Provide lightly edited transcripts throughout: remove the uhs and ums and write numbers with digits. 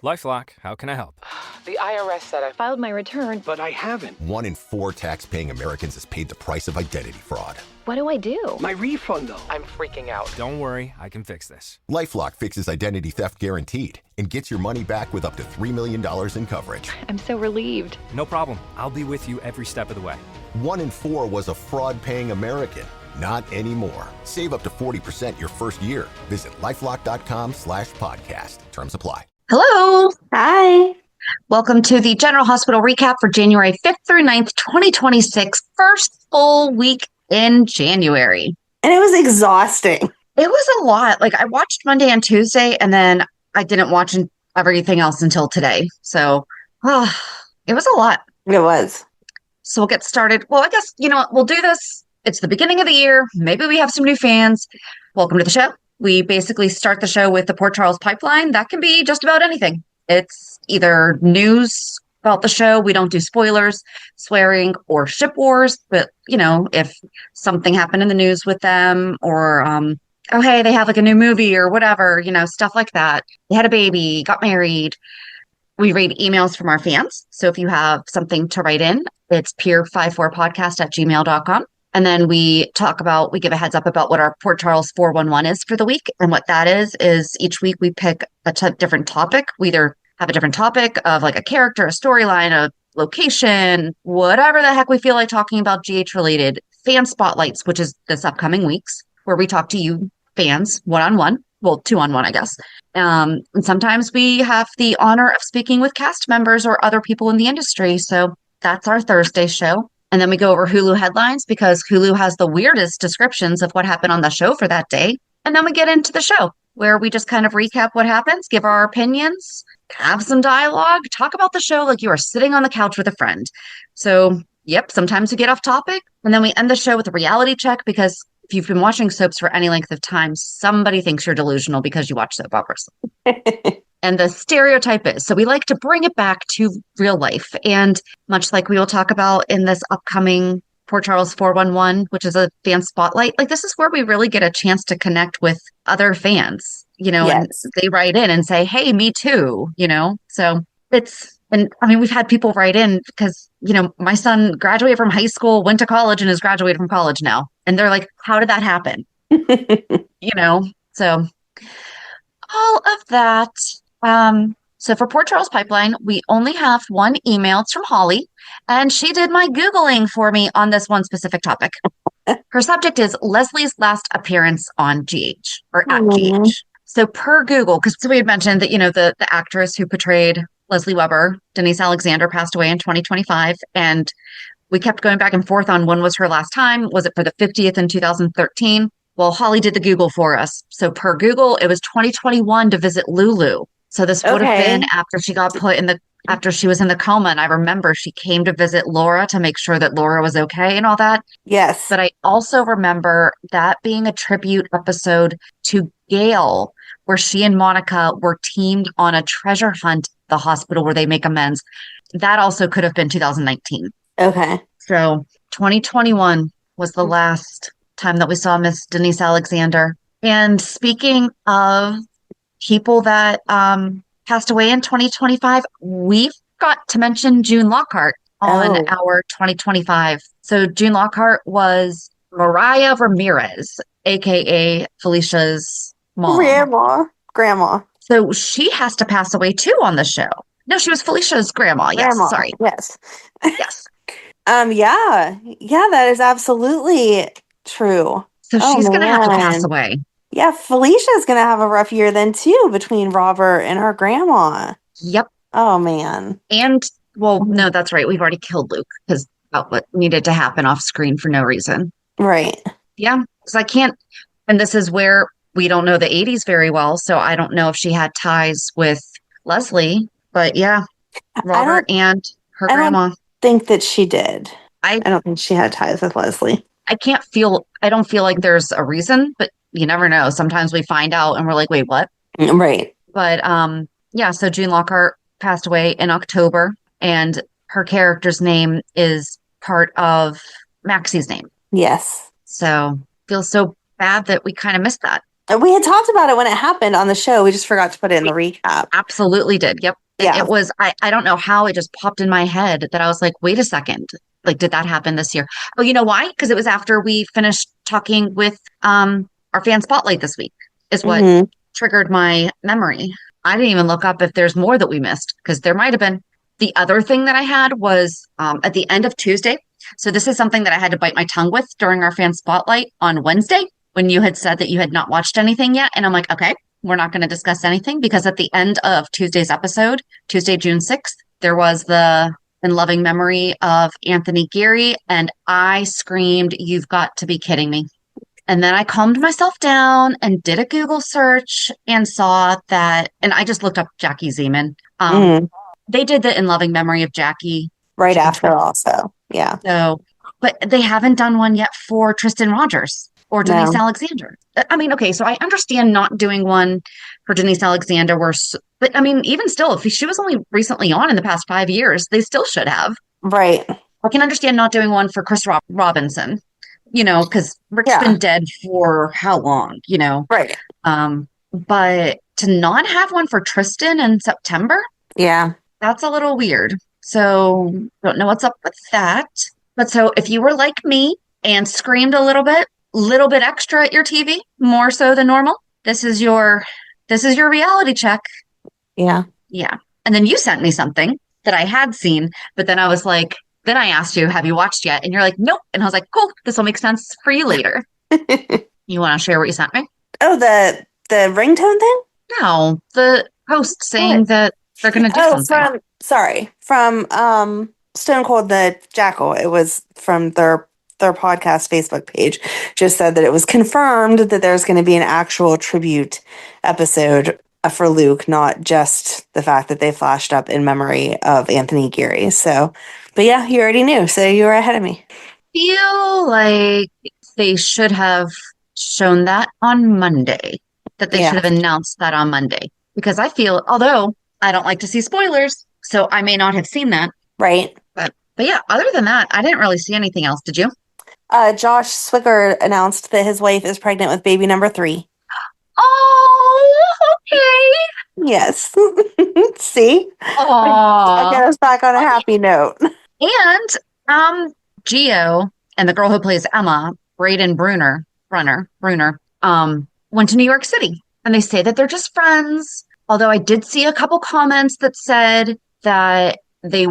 LifeLock, how can I help? The IRS said I filed my return, but I haven't. 1 in 4 tax-paying Americans has paid the price of identity fraud. What do I do? My refund, though. I'm freaking out. Don't worry, I can fix this. LifeLock fixes identity theft guaranteed and gets your money back with up to $3 million in coverage. I'm so relieved. No problem. I'll be with you every step of the way. 1 in 4 was a fraud-paying American. Not anymore. Save up to 40% your first year. Visit LifeLock.com/podcast. Terms apply. Hello. Hi. Welcome to the General Hospital recap for January 5th through 9th, 2026. First full week in January. And it was exhausting. It was a lot. Like, I watched Monday and Tuesday, and then I didn't watch everything else until today. So, it was a lot. It was. So we'll get started. Well, I guess, you know what? We'll do this. It's the beginning of the year. Maybe we have some new fans. Welcome to the show. We basically start the show with the Port Charles pipeline. That can be just about anything. It's either news about the show. We don't do spoilers, swearing, or ship wars. But, you know, if something happened in the news with them, or, oh, hey, they have like a new movie or whatever, you know, stuff like that. They had a baby, got married. We read emails from our fans. So if you have something to write in, it's peer54podcast@gmail.com. And then we give a heads up about what our Port Charles 411 is for the week. And what that is each week we pick a different topic. We either have a different topic of like a character, a storyline, a location, whatever the heck we feel like talking about GH related. Fan spotlights, which is this upcoming week's, where we talk to you fans one-on-one. Well, 2-on-1, I guess. And sometimes we have the honor of speaking with cast members or other people in the industry. So that's our Thursday show. And then we go over Hulu headlines because Hulu has the weirdest descriptions of what happened on the show for that day. And then we get into the show where we just kind of recap what happens, give our opinions, have some dialogue, talk about the show like you are sitting on the couch with a friend. So, yep, sometimes we get off topic. And then we end the show with a reality check because if you've been watching soaps for any length of time, somebody thinks you're delusional because you watch soap operas. And the stereotype is, so we like to bring it back to real life. And much like we will talk about in this upcoming Port Charles 411, which is a fan spotlight, like this is where we really get a chance to connect with other fans, you know, Yes. and they write in and say, hey, me too, you know, so and I mean, we've had people write in because, you know, my son graduated from high school, went to college and is graduated from college now. And they're like, how did that happen? You know, so all of that. So for Port Charles Pipeline, we only have one email. It's from Holly, and she did my Googling for me on this one specific topic. Her subject is Leslie's last appearance on GH or at GH. So per Google, because we had mentioned that, you know, the actress who portrayed Leslie Weber, Denise Alexander, passed away in 2025. And we kept going back and forth on when was her last time. Was it for the 50th in 2013? Well, Holly did the Google for us. So per Google, it was 2021 to visit Lulu. So this would have been after she got after she was in the coma. And I remember she came to visit Laura to make sure that Laura was okay and all that. Yes. But I also remember that being a tribute episode to Gail, where she and Monica were teamed on a treasure hunt at the hospital where they make amends. That also could have been 2019. Okay. So 2021 was the last time that we saw Miss Denise Alexander. And speaking of people that passed away in 2025, we got to mention June Lockhart on our 2025. So June Lockhart was Mariah Ramirez, aka Felicia's mom. Grandma. So she has to pass away too on the show. No, she was Felicia's grandma. Yes, sorry. Yes. Yes. Yeah, that is absolutely true. So she's going to have to pass away. Yeah, Felicia's going to have a rough year then too between Robert and her grandma. Yep. Oh, man. And, well, no, that's right. We've already killed Luke because that's what needed to happen off screen for no reason. Right. Yeah, because I can't, and this is where we don't know the 80s very well, so I don't know if she had ties with Leslie, but yeah, Robert and her grandma. I don't think that she did. I don't think she had ties with Leslie. I don't feel like there's a reason, but you never know. Sometimes we find out and we're like, wait, what? Right. But yeah, so June Lockhart passed away in October, and her character's name is part of Maxie's name. Yes. So feels so bad that we kind of missed that. We had talked about it when it happened on the show. We just forgot to put it in the recap. Absolutely did. Yep. Yeah. It was, I don't know how it just popped in my head that I was like, wait a second. Like, did that happen this year? Oh, you know why? Because it was after we finished talking with our fan spotlight this week, is what Mhm. triggered my memory. I didn't even look up if there's more that we missed, because there might have been. The other thing that I had was at the end of Tuesday. So this is something that I had to bite my tongue with during our fan spotlight on Wednesday when you had said that you had not watched anything yet. And I'm like, okay, we're not going to discuss anything because at the end of Tuesday's episode, Tuesday, June 6th, there was the in loving memory of Anthony Geary. And I screamed, "You've got to be kidding me." And then I calmed myself down and did a Google search and saw that, and I just looked up Jackie Zeman. Mhm. They did the in loving memory of Jackie. Right after also. Yeah. So, but they haven't done one yet for Tristan Rogers or Denise No. Alexander. I mean, okay, so I understand not doing one for Denise Alexander, but I mean, even still, if she was only recently on in the past 5 years, they still should have. Right. I can understand not doing one for Chris Robinson, because Rick's been dead for how long, Right. But to not have one for Tristan in September, Yeah. that's a little weird. So don't know what's up with that. But so if you were like me and screamed a little bit extra at your TV, more so than normal, this is your reality check. Yeah. Yeah. And then you sent me something that I had seen, but then I was like, then I asked you, have you watched yet? And you're like, nope. And I was like, cool, this will make sense for you later. You want to share what you sent me? Oh, the ringtone thing? No, the post saying that they're going to do something. From Stone Cold the Jackal. It was from their podcast Facebook page. Just said that it was confirmed that there's going to be an actual tribute episode for Luke, not just the fact that they flashed up in memory of Anthony Geary. So, but yeah, you already knew, so you were ahead of me. Feel like they should have shown that on Monday, that they should have announced that on Monday, because I feel, although I don't like to see spoilers, so I may not have seen that. Right. But yeah, other than that, I didn't really see anything else. Did you? Josh Swigert announced that his wife is pregnant with baby number 3. Oh, okay. Yes. See? Aww. Get us back on a happy note. And Gio and the girl who plays Emma, Brayden Bruner, went to New York City, and they say that they're just friends. Although I did see a couple comments that said that they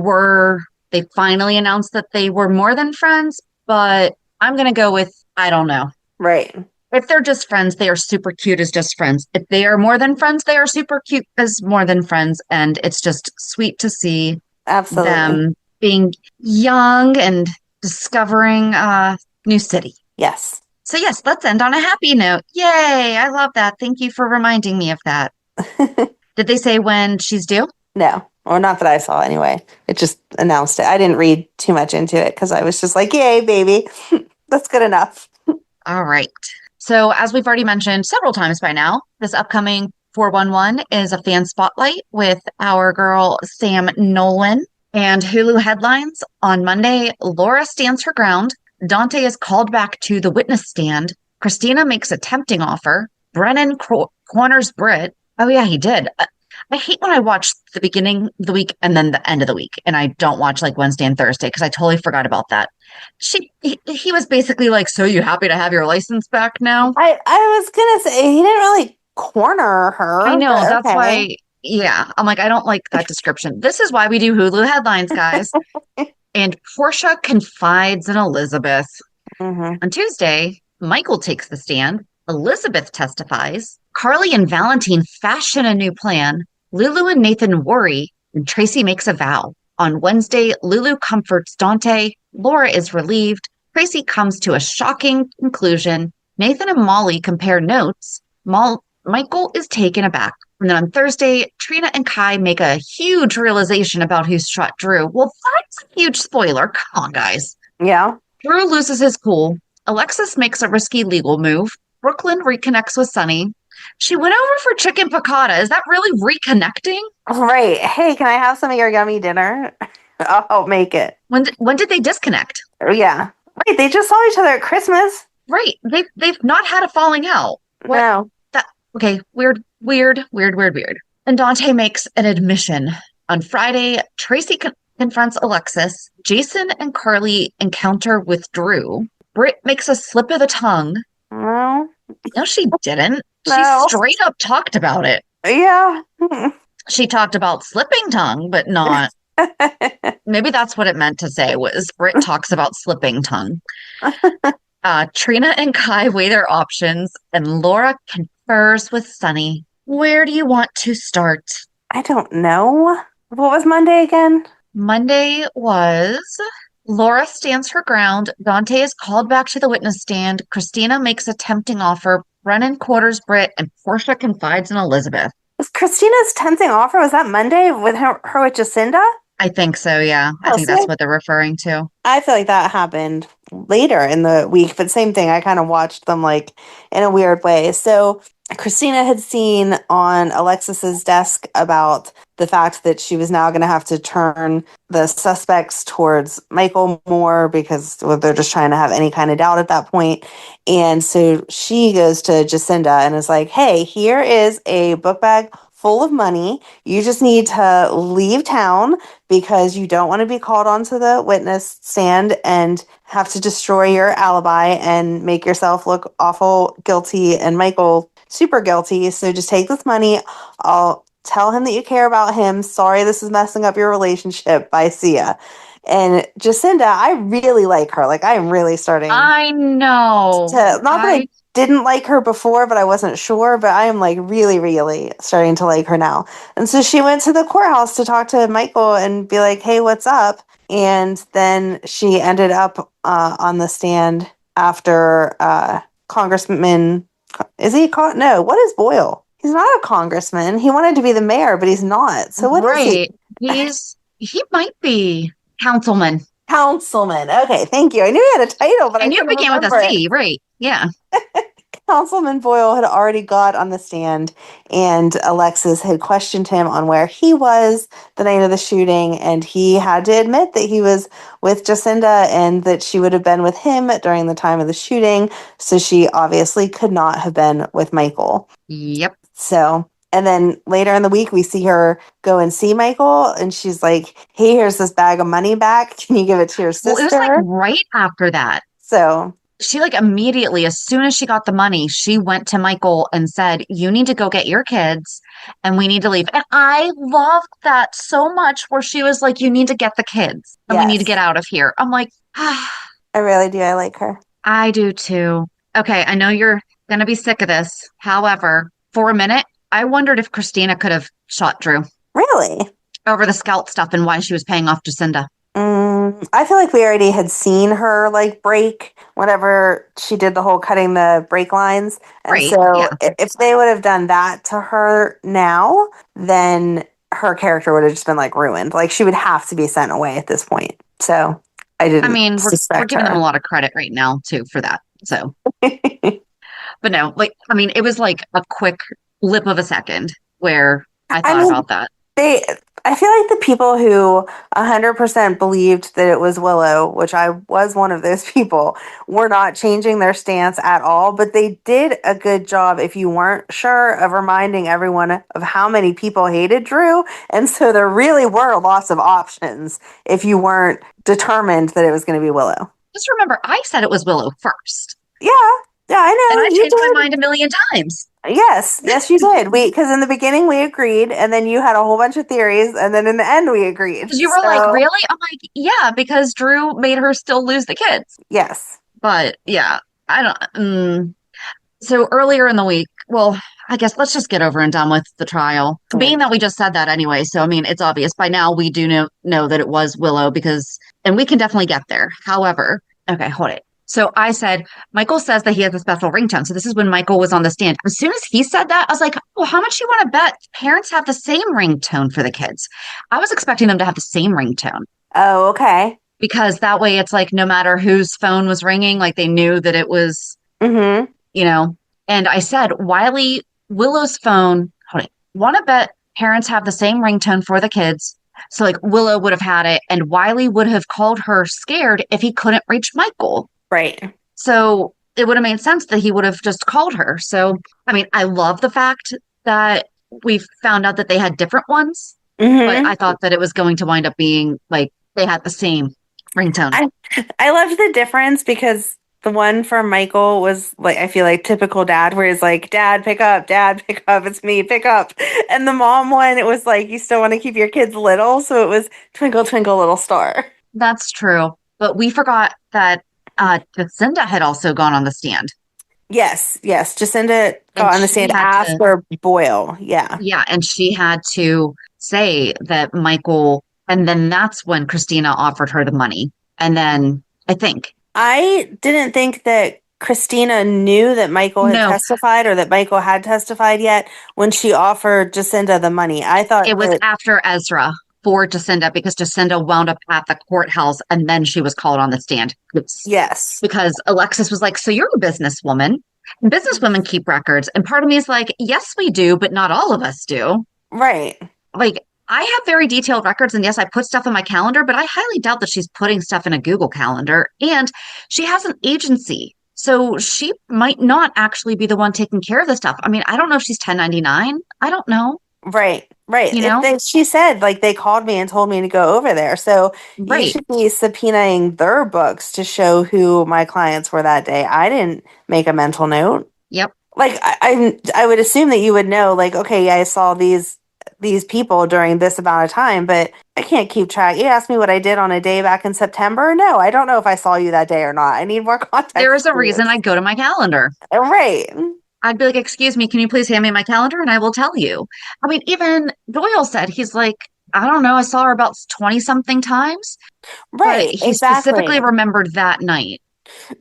finally announced that they were more than friends, but I'm going to go with, I don't know. Right. If they're just friends, they are super cute as just friends. If they are more than friends, they are super cute as more than friends. And it's just sweet to see them being young and discovering a new city. Yes. So yes, let's end on a happy note. Yay! I love that. Thank you for reminding me of that. Did they say when she's due? No. Or not that I saw anyway. It just announced it. I didn't read too much into it because I was just like, yay, baby. That's good enough. All right. So as we've already mentioned several times by now, this upcoming 411 is a fan spotlight with our girl, Sam Nolan. And Hulu headlines on Monday, Laura stands her ground. Dante is called back to the witness stand. Christina makes a tempting offer. Brennan corners Britt. Oh yeah, he did. I hate when I watch the beginning of the week and then the end of the week, and I don't watch like Wednesday and Thursday because I totally forgot about that. He was basically like, "So you happy to have your license back now?" I was gonna say he didn't really corner her. I know, that's okay. why. Yeah, I'm like, I don't like that description. This is why we do Hulu headlines, guys. And Portia confides in Elizabeth. Mm-hmm. On Tuesday, Michael takes the stand. Elizabeth testifies. Carly and Valentine fashion a new plan. Lulu and Nathan worry, and Tracy makes a vow. On Wednesday, Lulu comforts Dante. Laura is relieved. Tracy comes to a shocking conclusion. Nathan and Molly compare notes. Michael is taken aback. And then on Thursday, Trina and Kai make a huge realization about who shot Drew. Well, that's a huge spoiler. Come on, guys. Yeah. Drew loses his cool. Alexis makes a risky legal move. Brooklyn reconnects with Sunny. She went over for chicken piccata. Is that really reconnecting? Right. Hey, can I have some of your yummy dinner? I'll make it. When did they disconnect? Yeah. Wait, they just saw each other at Christmas. Right. They've not had a falling out. No. Okay, weird. And Dante makes an admission. On Friday, Tracy confronts Alexis. Jason and Carly encounter with Drew. Britt makes a slip of the tongue. No. No, she didn't. She No. straight up talked about it. Yeah. She talked about slipping tongue, but not. Maybe that's what it meant to say was Britt talks about slipping tongue. Trina and Kai weigh their options, and Laura confers with Sunny. Where do you want to start? I don't know. What was Monday again? Monday was Laura stands her ground. Dante is called back to the witness stand. Christina makes a tempting offer. Brennan quarters Britt, and Portia confides in Elizabeth. Was Christina's tempting offer, was that Monday with her with Jacinda? I think so, yeah. I think that's what they're referring to. I feel like that happened later in the week, but same thing. I kind of watched them like in a weird way. So Christina had seen on Alexis's desk about the fact that she was now going to have to turn the suspects towards Michael more because they're just trying to have any kind of doubt at that point. And so she goes to Jacinda and is like, hey, here is a book bag full of money. You just need to leave town because you don't want to be called onto the witness stand and have to destroy your alibi and make yourself look awful guilty and Michael super guilty. So just take this money. I'll tell him that you care about him. Sorry, this is messing up your relationship. Bye, see ya. And Jacinda, I really like her. Like, I'm really starting I know. not that I didn't like her before, but I wasn't sure. But I am like really, really starting to like her now. And so she went to the courthouse to talk to Michael and be like, hey, what's up? And then she ended up on the stand after Congressman, is he called? No, what is Boyle? He's not a congressman. He wanted to be the mayor, but he's not. So what is he? He might be councilman. Councilman. Okay, thank you. I knew he had a title, but I knew it began with a C, right? Yeah. Councilman Boyle had already got on the stand, and Alexis had questioned him on where he was the night of the shooting, and he had to admit that he was with Jacinda and that she would have been with him during the time of the shooting, so she obviously could not have been with Michael. Yep. So, and then later in the week, we see her go and see Michael, and she's like, hey, here's this bag of money back. Can you give it to your sister? Well, it was like right after that. So she like immediately, as soon as she got the money, she went to Michael and said, you need to go get your kids and we need to leave. And I loved that so much where she was like, you need to get the kids and we need to get out of here. I'm like, I really do. I like her. I do too. Okay. I know you're going to be sick of this. However, for a minute, I wondered if Christina could have shot Drew. Really? Over the Scout stuff and why she was paying off Jacinda. I feel like we already had seen her like break whenever she did the whole cutting the brake lines. And right, so yeah. if they would have done that to her now, then her character would have just been like ruined. Like she would have to be sent away at this point. So I didn't. I mean, we're giving them a lot of credit right now too for that. So, but no, like, I mean, it was like a quick blip of a second where I thought about that. I feel like the people who 100% believed that it was Willow, which I was one of those people, were not changing their stance at all. But they did a good job, if you weren't sure, of reminding everyone of how many people hated Drew. And so there really were lots of options if you weren't determined that it was going to be Willow. Just remember, I said it was Willow first. Yeah, I know. And I changed my mind a million times. Yes, you did. Because in the beginning we agreed, and then you had a whole bunch of theories, and then in the end we agreed. You were like, really? I'm like, yeah, because Drew made her still lose the kids. Yes. But yeah, I don't. So earlier in the week, well, I guess let's just get over and done with the trial. Mm. Being that we just said that anyway, so I mean, it's obvious by now we do know that it was Willow and we can definitely get there. However, okay, hold it. So I said, Michael says that he has a special ringtone. So this is when Michael was on the stand. As soon as he said that, I was like, well, how much you want to bet parents have the same ringtone for the kids? I was expecting them to have the same ringtone. Oh, okay. Because that way it's like no matter whose phone was ringing, like they knew that it was, you know. And I said, Willow's phone, want to bet parents have the same ringtone for the kids. So like Willow would have had it and Wiley would have called her scared if he couldn't reach Michael. Right. So it would have made sense that he would have just called her. So, I mean, I love the fact that we found out that they had different ones, but I thought that it was going to wind up being like they had the same ringtone. I loved the difference because the one from Michael was like, I feel like typical dad, where he's like, Dad, pick up, it's me, pick up. And the mom one, it was like, you still want to keep your kids little. So it was Twinkle, Twinkle, Little Star. That's true. But we forgot that Jacinda had also gone on the stand. Yes. Jacinda got And on the she stand had after Boyle. Yeah. Yeah, and she had to say that Michael, and then that's when Christina offered her the money. And then I didn't think that Christina knew that Michael had no, testified or that Michael had testified yet when she offered Jacinda the money. I thought it was that, after Ezra for Jacinda because Jacinda wound up at the courthouse and then she was called on the stand. yes, Because Alexis was like, so you're a businesswoman. And businesswomen keep records. And part of me is like, yes, we do, but not all of us do. right. Like, I have very detailed records, and yes, I put stuff in my calendar, but I highly doubt that she's putting stuff in a Google Calendar. And she has an agency, so she might not actually be the one taking care of the stuff. I mean, I don't know if she's 1099. I don't know. Right. You know? She said, like, they called me and told me to go over there. So you Right. should be subpoenaing their books to show who my clients were that day. I didn't make a mental note. Yep. Like, I would assume that you would know, like, okay, yeah, I saw these people during this amount of time, but I can't keep track. You asked me what I did on a day back in September. No, I don't know if I saw you that day or not. I need more context. There is a reason I go to my calendar. Right. I'd be like, excuse me, can you please hand me my calendar and I will tell you. I mean, even Doyle said, he's like, I don't know, I saw her about 20 something times. Right. But he specifically remembered that night.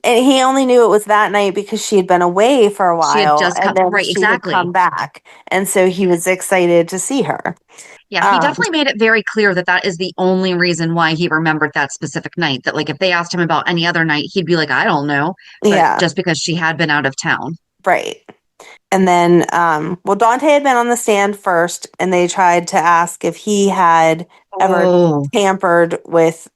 And he only knew it was that night because she had been away for a while. She had just and then right, she exactly. had come back. And so he was excited to see her. Yeah, he definitely made it very clear that that is the only reason why he remembered that specific night. That, like, if they asked him about any other night, he'd be like, I don't know. But just because she had been out of town. Right. And then, well, Dante had been on the stand first, and they tried to ask if he had ever tampered with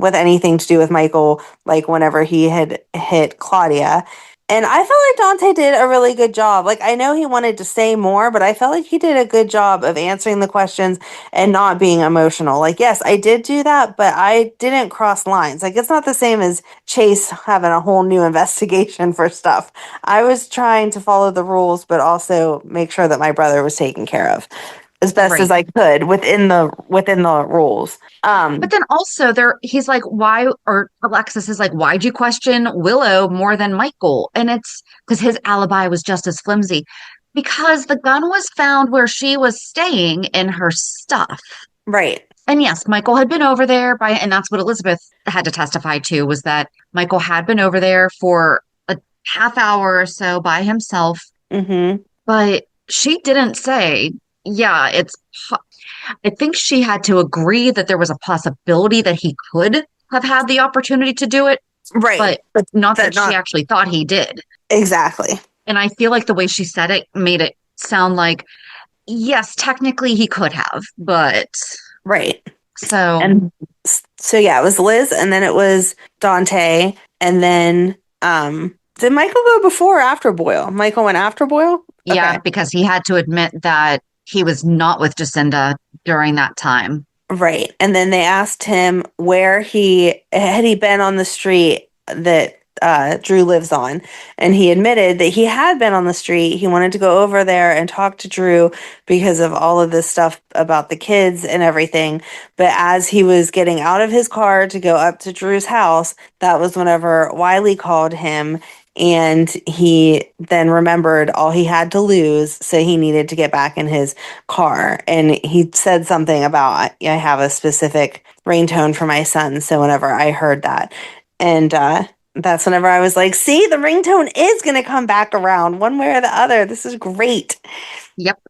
anything to do with Michael, like whenever he had hit Claudia. And I felt like Dante did a really good job. Like, I know he wanted to say more, but I felt like he did a good job of answering the questions and not being emotional. Like, yes, I did do that, but I didn't cross lines. Like, it's not the same as Chase having a whole new investigation for stuff. I was trying to follow the rules, but also make sure that my brother was taken care of as best as I could within the rules. But then also he's like, why, or Alexis is like, why'd you question Willow more than Michael? And it's because his alibi was just as flimsy because the gun was found where she was staying in her stuff. Right. And yes, Michael had been over there and that's what Elizabeth had to testify to, was that Michael had been over there for a half hour or so by himself. Mm-hmm. But she didn't say, yeah, I think she had to agree that there was a possibility that he could have had the opportunity to do it. Right. But not that she actually thought he did. Exactly. And I feel like the way she said it made it sound like, yes, technically he could have, but. Right. So yeah, it was Liz and then it was Dante. And then did Michael go before or after Boyle? Michael went after Boyle? Yeah, okay. Because he had to admit that he was not with Jacinda during that time. Right. And then they asked him where he been on the street that Drew lives on. And he admitted that he had been on the street. He wanted to go over there and talk to Drew because of all of this stuff about the kids and everything. But as he was getting out of his car to go up to Drew's house, that was whenever Wiley called him. And he then remembered all he had to lose, so he needed to get back in his car. And he said something about, I have a specific ringtone for my son. So whenever I heard that, and that's whenever I was like, see, the ringtone is going to come back around one way or the other. This is great. Yep.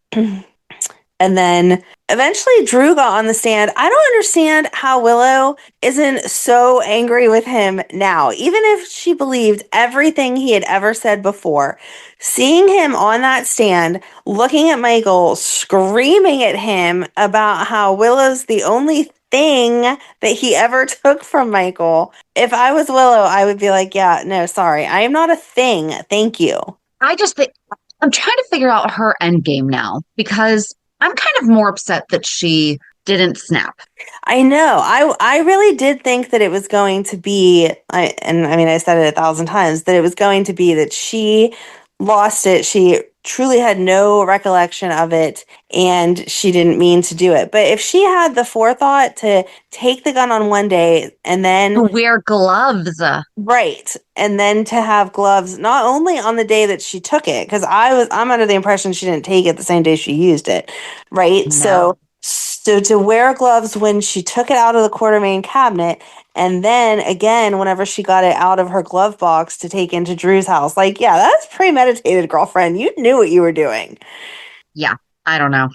And then eventually Drew got on the stand. I don't understand how Willow isn't so angry with him now. Even if she believed everything he had ever said before, seeing him on that stand, looking at Michael, screaming at him about how Willow's the only thing that he ever took from Michael. If I was Willow, I would be like, yeah, no, sorry. I am not a thing. Thank you. I just think I'm trying to figure out her end game now because I'm kind of more upset that she didn't snap. I know. I really did think that it was going to be, I mean, I said it 1,000 times, that it was going to be that she lost it. She truly had no recollection of it, and she didn't mean to do it. But if she had the forethought to take the gun on one day and then wear gloves. right, and then to have gloves not only on the day that she took it, because I'm under the impression she didn't take it the same day she used it, right? No. So to wear gloves when she took it out of the Quartermain cabinet, and then again whenever she got it out of her glove box to take into Drew's house, like, yeah, that's premeditated, girlfriend. You knew what you were doing. Yeah, I don't know.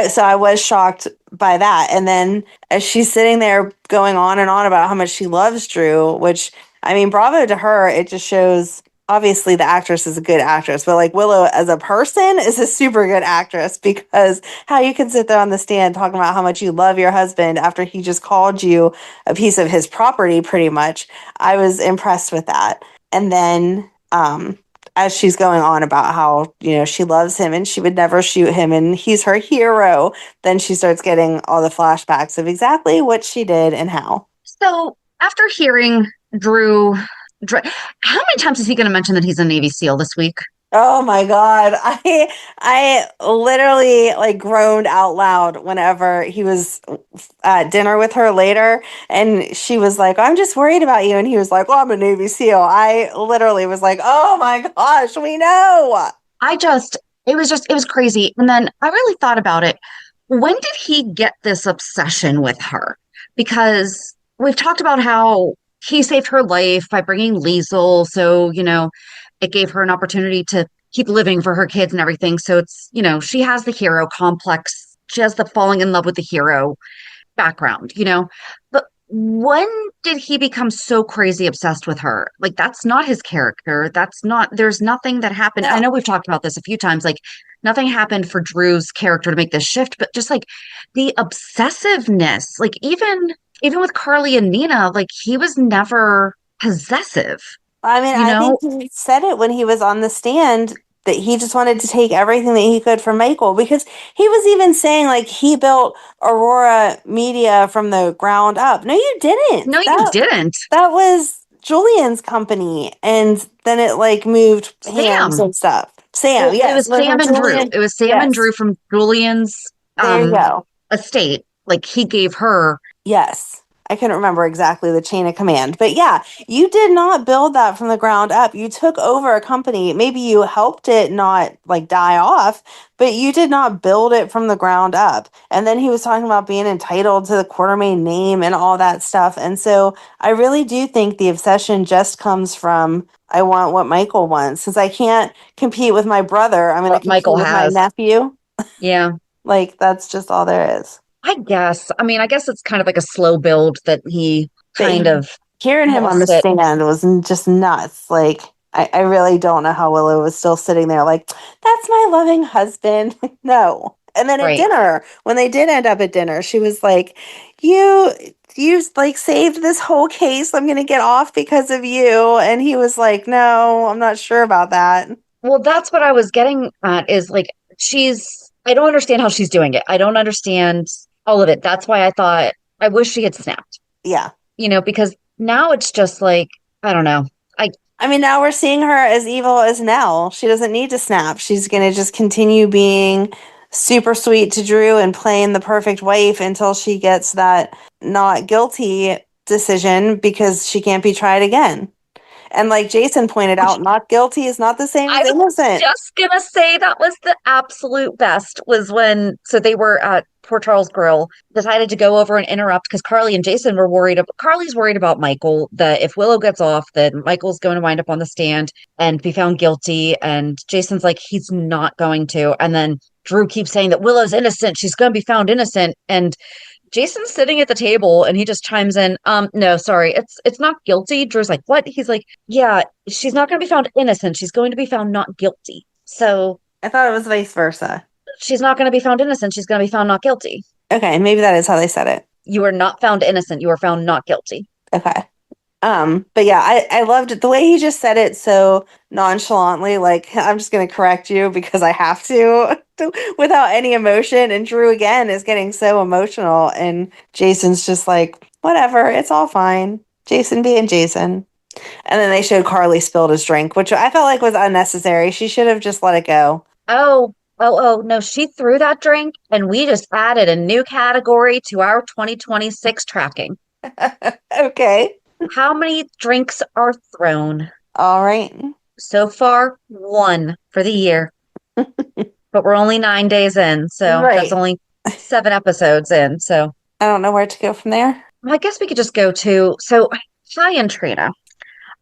So I was shocked by that. And then as she's sitting there going on and on about how much she loves Drew, which, I mean, bravo to her. It just shows, obviously the actress is a good actress, but like Willow as a person is a super good actress, because how you can sit there on the stand talking about how much you love your husband after he just called you a piece of his property, pretty much. I was impressed with that. And then, as she's going on about how, she loves him and she would never shoot him and he's her hero, then she starts getting all the flashbacks of exactly what she did and how. So after hearing Drew, how many times is he going to mention that he's a Navy SEAL this week? Oh my God. I literally like groaned out loud whenever he was at dinner with her later, and she was like, I'm just worried about you. And he was like, well, I'm a Navy SEAL. I literally was like, oh my gosh, we know. It was crazy. And then I really thought about it. When did he get this obsession with her? Because we've talked about how he saved her life by bringing Liesel. So, it gave her an opportunity to keep living for her kids and everything. So it's, she has the hero complex. She has the falling in love with the hero background, But when did he become so crazy obsessed with her? Like, that's not his character. There's nothing that happened. I know we've talked about this a few times. Like, nothing happened for Drew's character to make this shift, but just like the obsessiveness, like even with Carly and Nina, like he was never possessive. I mean, I think he said it when he was on the stand that he just wanted to take everything that he could from Michael, because he was even saying like he built Aurora Media from the ground up. No, you didn't. No, you didn't. That was Julian's company. And then it like moved hands and stuff. Sam, yes. It was Sam and Drew. It was Sam and Drew from Julian's estate. Like he gave her. Yes. I couldn't remember exactly the chain of command, but yeah, you did not build that from the ground up. You took over a company. Maybe you helped it not like die off, but you did not build it from the ground up. And then he was talking about being entitled to the Quartermain name and all that stuff. And so I really do think the obsession just comes from, I want what Michael wants. Since I can't compete with my brother, I'm going to compete with my nephew. Yeah. Like, that's just all there is. I guess it's kind of like a slow build that he kind of hearing him on the stand was just nuts. Like, I really don't know how Willow was still sitting there like, that's my loving husband. No. And then at dinner, when they did end up at dinner, she was like, you like saved this whole case. I'm going to get off because of you. And he was like, no, I'm not sure about that. Well, that's what I was getting at is like, I don't understand how she's doing it. I don't understand all of it. That's why I thought, I wish she had snapped. Yeah. Because now it's just like, I don't know. I mean, now we're seeing her as evil as Nell. She doesn't need to snap. She's going to just continue being super sweet to Drew and playing the perfect wife until she gets that not guilty decision because she can't be tried again. And like Jason pointed out, not guilty is not the same as innocent. I was just going to say that was the absolute best was when, so they were at Port Charles Grill, decided to go over and interrupt because Carly and Jason were worried. Carly's worried about Michael, that if Willow gets off, then Michael's going to wind up on the stand and be found guilty. And Jason's like, he's not going to. And then Drew keeps saying that Willow's innocent. She's going to be found innocent. And Jason's sitting at the table and he just chimes in, no, sorry, it's not guilty. Drew's like, what? He's like, yeah, she's not going to be found innocent. She's going to be found not guilty. So I thought it was vice versa. she's not going to be found innocent. She's going to be found not guilty. Okay, maybe that is how they said it. You are not found innocent. You are found not guilty. Okay. But yeah, I loved it. The way he just said it so nonchalantly, like, I'm just going to correct you because I have to, without any emotion. And Drew, again, is getting so emotional. And Jason's just like, whatever, it's all fine. Jason being Jason. And then they showed Carly spilled his drink, which I felt like was unnecessary. She should have just let it go. Oh, no, she threw that drink and we just added a new category to our 2026 tracking. Okay. How many drinks are thrown? All right. So far, 1 for the year. But we're only 9 days in, so that's only 7 episodes in. So I don't know where to go from there. I guess we could just go to, so Kai and Trina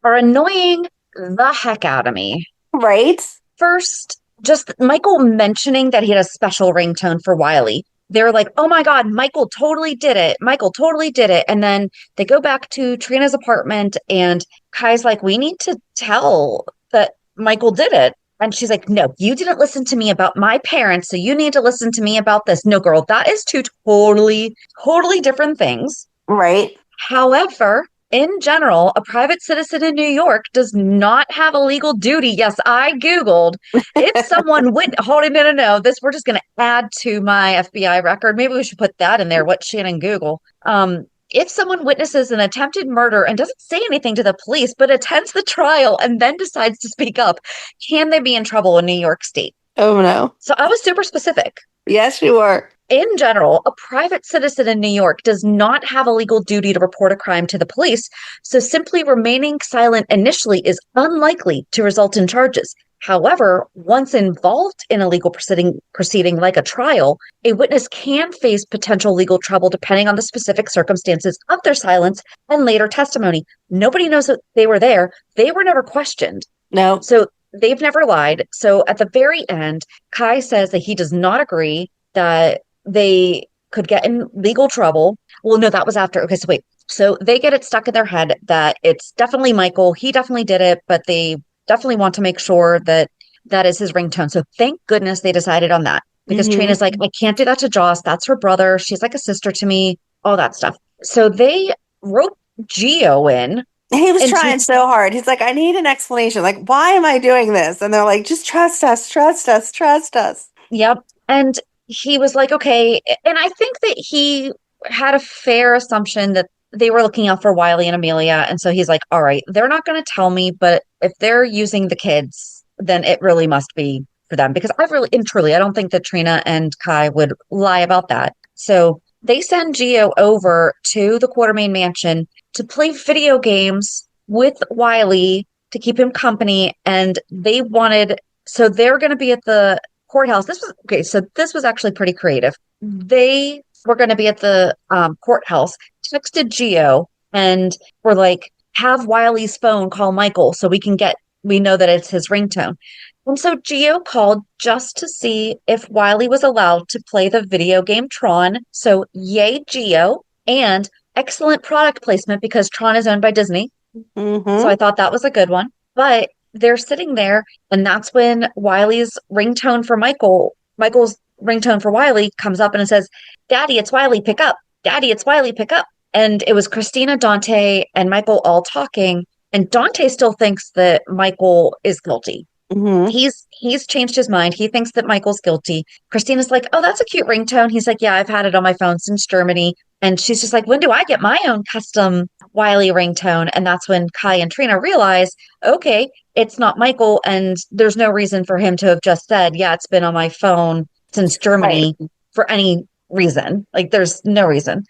are annoying the heck out of me. Right. First, just Michael mentioning that he had a special ringtone for Wiley. They're like, oh my God, Michael totally did it. Michael totally did it. And then they go back to Trina's apartment and Kai's like, we need to tell that Michael did it. And she's like, no, you didn't listen to me about my parents. So you need to listen to me about this. No, girl, that is 2 totally different things. Right. However, in general, a private citizen in New York does not have a legal duty. Yes, I Googled. If someone hold on, no. This we're just going to add to my FBI record. Maybe we should put that in there. What Shannon Google? If someone witnesses an attempted murder and doesn't say anything to the police, but attends the trial and then decides to speak up, can they be in trouble in New York State? Oh no. So I was super specific. Yes, you were. In general, a private citizen in New York does not have a legal duty to report a crime to the police, so simply remaining silent initially is unlikely to result in charges. However, once involved in a legal proceeding like a trial, a witness can face potential legal trouble depending on the specific circumstances of their silence and later testimony. Nobody knows that they were there. They were never questioned. No. So they've never lied. So at the very end, Kai says that he does not agree that they could get in legal trouble. Well, no, that was after. Okay, so wait. So they get it stuck in their head that it's definitely Michael. He definitely did it, but they definitely want to make sure that that is his ringtone. So thank goodness they decided on that because Trina's like, I can't do that to Joss. That's her brother. She's like a sister to me, all that stuff. So they wrote Geo in. He was trying so hard. He's like, I need an explanation. Like, why am I doing this? And they're like, just trust us, trust us, trust us. Yep. And he was like, okay. And I think that he had a fair assumption that they were looking out for Wiley and Amelia. And so he's like, all right, they're not going to tell me, but if they're using the kids, then it really must be for them. Because I don't think that Trina and Kai would lie about that. So they send Geo over to the Quartermain Mansion to play video games with Wiley to keep him company. And so they're going to be at the courthouse. So this was actually pretty creative. They were going to be at the courthouse, texted Geo, and were like, have Wiley's phone call Michael so we know that it's his ringtone. And so Geo called just to see if Wiley was allowed to play the video game Tron. So yay, Geo, and excellent product placement because Tron is owned by Disney. So I thought that was a good one. But they're sitting there, and that's when Wiley's ringtone for Michael's ringtone for Wiley comes up and it says, Daddy, it's Wiley, pick up. Daddy, it's Wiley, pick up. And it was Christina, Dante, and Michael all talking. And Dante still thinks that Michael is guilty. He's changed his mind. He thinks that Michael's guilty. Christina's like, oh, that's a cute ringtone. He's like, yeah, I've had it on my phone since Germany. And she's just like, when do I get my own custom Wiley ringtone? And that's when Kai and Trina realize, okay, it's not Michael. And there's no reason for him to have just said, yeah, it's been on my phone since Germany for any reason. Like there's no reason.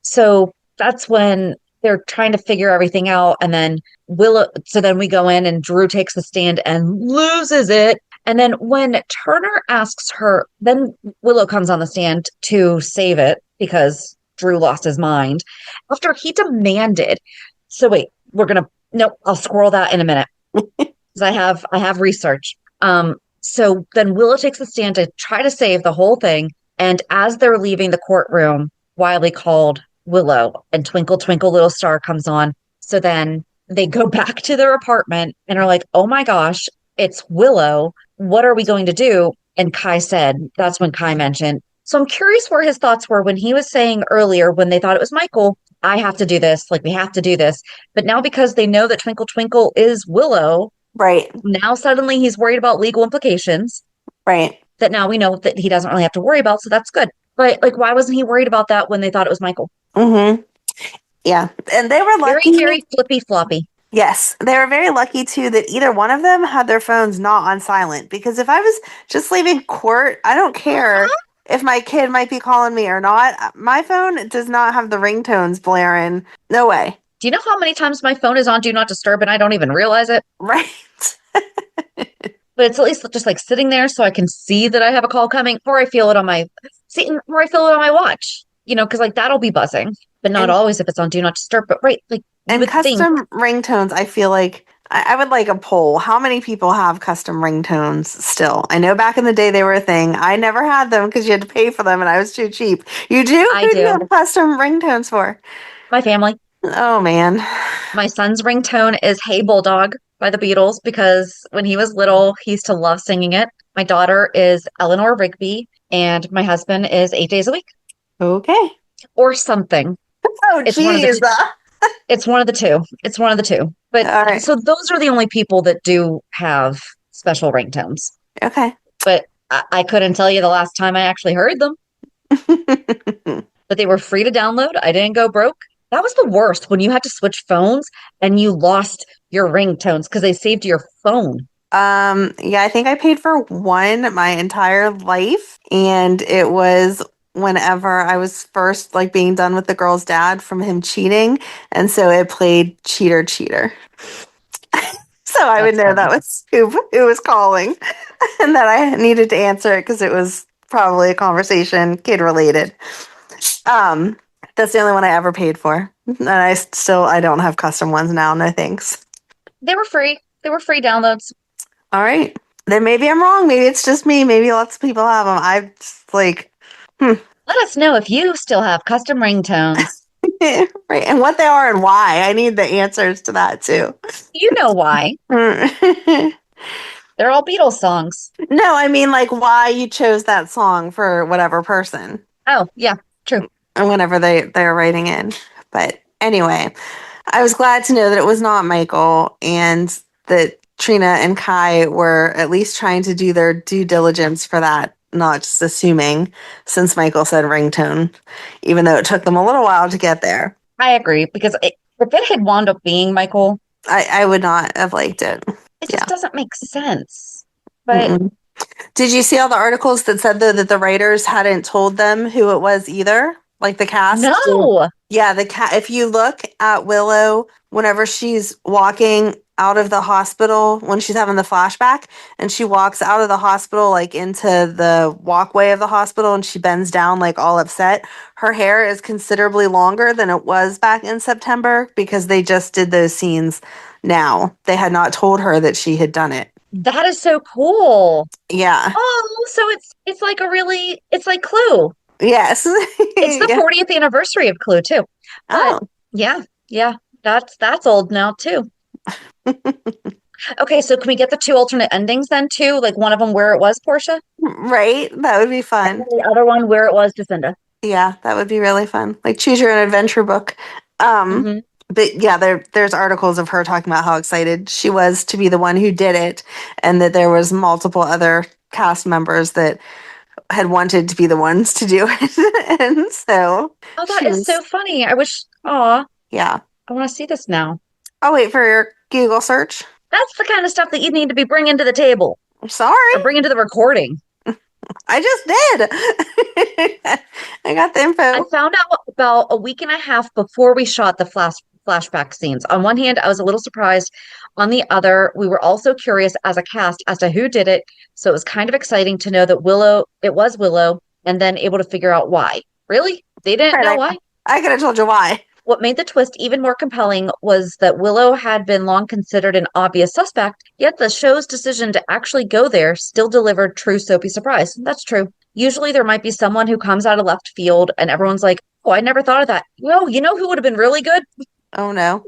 So that's when they're trying to figure everything out. And then then we go in and Drew takes the stand and loses it. And then when Turner asks her, then Willow comes on the stand to save it because Drew lost his mind after he demanded. So wait, I'll scroll that in a minute because I have research. So then Willow takes the stand to try to save the whole thing. And as they're leaving the courtroom, Wiley called Willow and Twinkle Twinkle Little Star comes on. So then they go back to their apartment and are like, oh my gosh, it's Willow. What are we going to do? And Kai said, that's when Kai mentioned. So I'm curious where his thoughts were when he was saying earlier when they thought it was Michael, I have to do this, like we have to do this. But now because they know that Twinkle Twinkle is Willow, Right. now suddenly he's worried about legal implications. Right. That now we know that he doesn't really have to worry about, so that's good. But like, why wasn't he worried about that when they thought it was Michael? Mm-hmm. Yeah. And they were lucky. Very, very flippy floppy. Yes. They were very lucky too that either one of them had their phones not on silent. Because if I was just leaving court, I don't care if my kid might be calling me or not. My phone does not have the ringtones blaring. No way. Do you know how many times my phone is on Do Not Disturb and I don't even realize it? Right. But it's at least just like sitting there so I can see that I have a call coming, or I feel it on my watch. Because like that'll be buzzing, but not always if it's on Do Not Disturb. But right, like and custom ringtones, I feel like I would like a poll. How many people have custom ringtones still? I know back in the day they were a thing. I never had them because you had to pay for them and I was too cheap. You do? I Who do. You have custom ringtones for? My family. Oh man. My son's ringtone is Hey Bulldog by the Beatles because when he was little, he used to love singing it. My daughter is Eleanor Rigby, and my husband is 8 Days a Week. Okay. Or something. Oh, geez. It's one of the two. It's one of the two. But right. So those are the only people that do have special ringtones. Okay. But I couldn't tell you the last time I actually heard them. But they were free to download. I didn't go broke. That was the worst when you had to switch phones and you lost your ringtones because they saved your phone. Yeah, I think I paid for one my entire life, and it was whenever I was first like being done with the girl's dad from him cheating, and so it played Cheater Cheater. So I would know that was who was calling and that I needed to answer it because it was probably a conversation kid related. That's the only one I ever paid for. And I don't have custom ones now. No thanks. They were free. They were free downloads. All right. Then maybe I'm wrong. Maybe it's just me. Maybe lots of people have them. I'm just like, Let us know if you still have custom ringtones. Right. And what they are and why. I need the answers to that too. You know why. They're all Beatles songs. No, I mean like why you chose that song for whatever person. Oh, yeah, true. And whenever they're writing in. But anyway, I was glad to know that it was not Michael and that Trina and Kai were at least trying to do their due diligence for that, not just assuming since Michael said ringtone, even though it took them a little while to get there. I agree, because if it had wound up being Michael, I would not have liked it. It just doesn't make sense. But Mm-mm. Did you see all the articles that said though that the writers hadn't told them who it was either? Like the cast? No. Yeah, if you look at Willow, whenever she's walking out of the hospital, when she's having the flashback, and she walks out of the hospital, like into the walkway of the hospital, and she bends down, like all upset, her hair is considerably longer than it was back in September because they just did those scenes now. They had not told her that she had done it. That is so cool. Yeah. Oh, so it's like it's like Clue. Yes. It's the 40th anniversary of Clue too. But yeah, that's old now too. Okay, so can we get the two alternate endings then too? Like one of them where it was Portia? Right, that would be fun. And the other one where it was Jacinda. Yeah, that would be really fun. Like choose your own adventure book. But yeah, there's articles of her talking about how excited she was to be the one who did it, and that there was multiple other cast members that had wanted to be the ones to do it. And so that is so funny. I wish yeah. I want to see this now. I'll wait for your Google search. That's the kind of stuff that you need to be bringing to the table. I'm sorry. Or bringing to the recording. I just did. I got the info. I found out about a week and a half before we shot the flashback scenes. On one hand, I was a little surprised. On the other, we were also curious as a cast as to who did it. So it was kind of exciting to know that it was Willow, and then able to figure out why. Really? They didn't know why? I could have told you why. What made the twist even more compelling was that Willow had been long considered an obvious suspect, yet the show's decision to actually go there still delivered true soapy surprise. That's true. Usually there might be someone who comes out of left field and everyone's like, oh, I never thought of that. No, you know who would have been really good? Oh, no.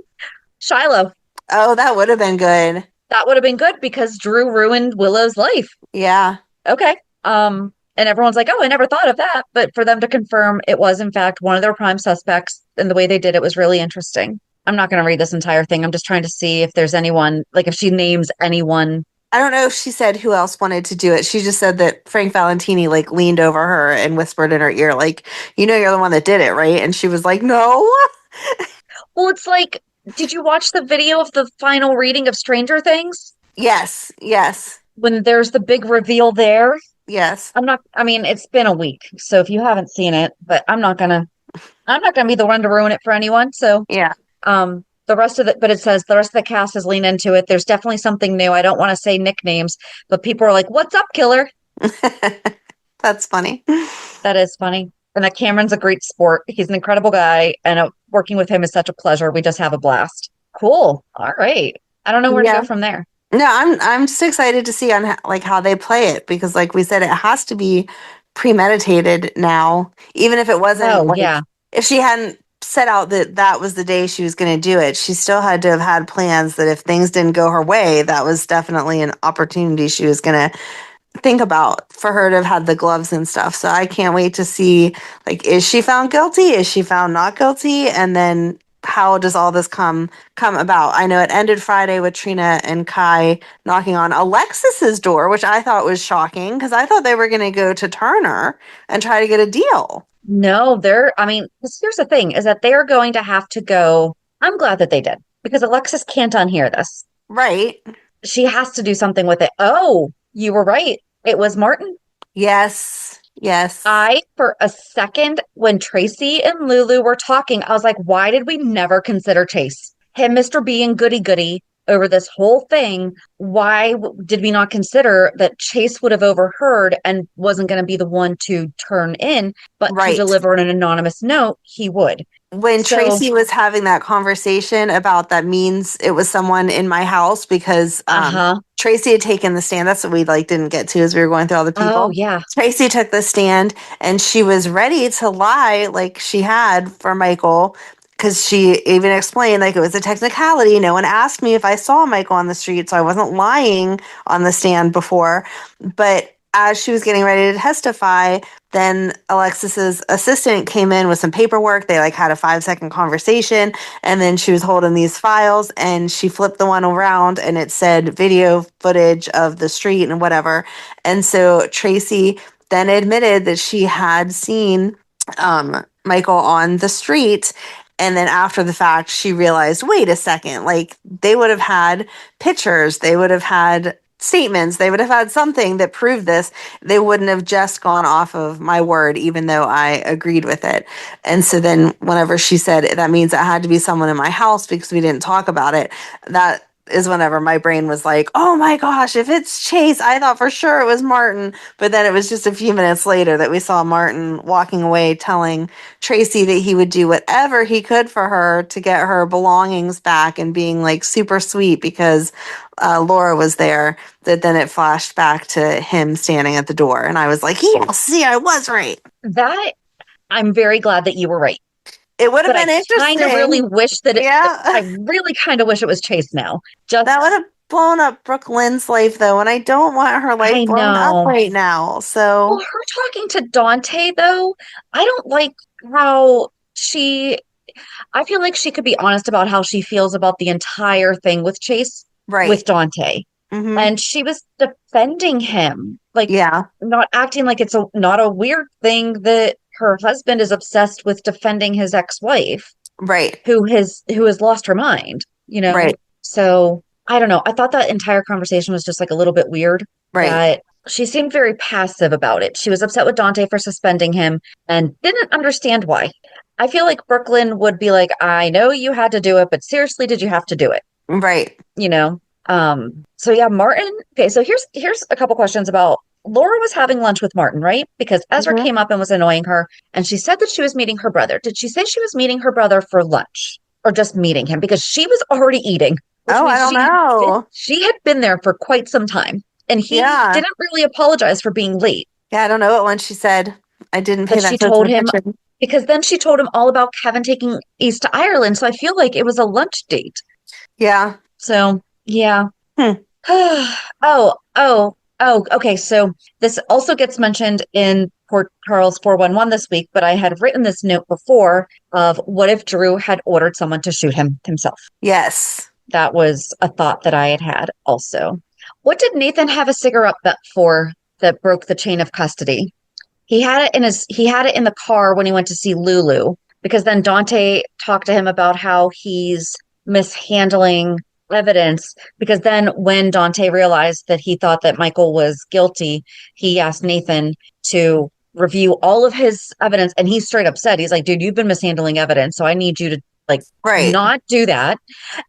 Shiloh. Oh, that would have been good. That would have been good because Drew ruined Willow's life. Yeah. Okay. And everyone's like, oh, I never thought of that. But for them to confirm it was, in fact, one of their prime suspects, and the way they did it was really interesting. I'm not going to read this entire thing. I'm just trying to see if there's anyone, like if she names anyone. I don't know if she said who else wanted to do it. She just said that Frank Valentini like leaned over her and whispered in her ear, like, you know, you're the one that did it, right? And she was like, no. Well, it's like, did you watch the video of the final reading of Stranger Things? Yes. Yes. When there's the big reveal there? Yes. I mean, it's been a week. So if you haven't seen it, but I'm not gonna be the one to ruin it for anyone. So Yeah. but it says the rest of the cast has leaned into it. There's definitely something new. I don't want to say nicknames, but people are like, what's up, killer? That's funny. That is funny. And that Cameron's a great sport. He's an incredible guy, and working with him is such a pleasure. We just have a blast. Cool. All right. I don't know where to go from there. No, I'm just excited to see on like how they play it because, like we said, it has to be premeditated now. Even if it wasn't, if she hadn't set out that that was the day she was going to do it, she still had to have had plans that if things didn't go her way, that was definitely an opportunity she was going to think about for her to have had the gloves and stuff. So I can't wait to see, like, is she found guilty? Is she found not guilty? And then how does all this come about? I know it ended Friday with Trina and Kai knocking on Alexis's door, which I thought was shocking because I thought they were going to go to Turner and try to get a deal. No, because here's the thing is that they're going to have to go. I'm glad that they did because Alexis can't unhear this. Right. She has to do something with it. Oh, you were right. It was Martin. Yes. Yes. For a second, when Tracy and Lulu were talking, I was like, why did we never consider Chase? Him, Mr. being goody-goody over this whole thing. Why did we not consider that Chase would have overheard and wasn't going to be the one to turn in, but to deliver an anonymous note, he would. When Tracy was having that conversation about that means it was someone in my house because Tracy had taken the stand. That's what we didn't get to as we were going through all the people. Oh, yeah. Tracy took the stand and she was ready to lie like she had for Michael because she even explained it was a technicality. No one asked me if I saw Michael on the street, so I wasn't lying on the stand before. But as she was getting ready to testify, then Alexis's assistant came in with some paperwork. They had a 5-second conversation, and then she was holding these files and she flipped the one around and it said video footage of the street and whatever. And so Tracy then admitted that she had seen Michael on the street. And then after the fact, she realized, wait a second, they would have had pictures, they would have had statements, they would have had something that proved this. They wouldn't have just gone off of my word, even though I agreed with it. And so then whenever she said that means it had to be someone in my house because we didn't talk about it, that is whenever my brain was like, oh my gosh, if it's Chase, I thought for sure it was Martin. But then it was just a few minutes later that we saw Martin walking away telling Tracy that he would do whatever he could for her to get her belongings back and being super sweet because Laura was there. That then it flashed back to him standing at the door. And I was like, yeah, see, I was right. That I'm very glad that you were right. It would have been interesting. I kind of really wish that I really kind of wish it was Chase now. That would have blown up Brooklyn's life, though, and I don't want her life blown up right now. So, well, her talking to Dante, though, I don't like how I feel like she could be honest about how she feels about the entire thing with Chase, with Dante. Mm-hmm. And she was defending him, not acting like it's not a weird thing that her husband is obsessed with defending his ex-wife, right? Who has lost her mind, right? So I don't know. I thought that entire conversation was just a little bit weird, right? That she seemed very passive about it. She was upset with Dante for suspending him and didn't understand why. I feel like Brooklyn would be like, I know you had to do it, but seriously, did you have to do it? Right. So yeah, Martin. Okay, so here's a couple questions about Laura was having lunch with Martin, right? Because Ezra Mhm. came up and was annoying her, and she said that she was meeting her brother. Did she say she was meeting her brother for lunch or just meeting him? Because she was already eating, which Oh, I means don't know. she had been there for quite some time. And he Yeah. didn't really apologize for being late. Yeah, I don't know what one she said. I didn't pay But that she close of told him, attention. because then she told him all about Kevin taking Ace to Ireland. So I feel like it was a lunch date. Yeah. So, yeah. Hmm. Okay. So this also gets mentioned in Port Charles 411 this week, but I had written this note before of what if Drew had ordered someone to shoot him himself? Yes. That was a thought that I had had also. What did Nathan have a cigarette butt for that broke the chain of custody? He had it in the car when he went to see Lulu, because then Dante talked to him about how he's mishandling evidence, because then when Dante realized that he thought that Michael was guilty, he asked Nathan to review all of his evidence, and he straight up said, he's like, dude, you've been mishandling evidence, so I need you to like Right. not do that.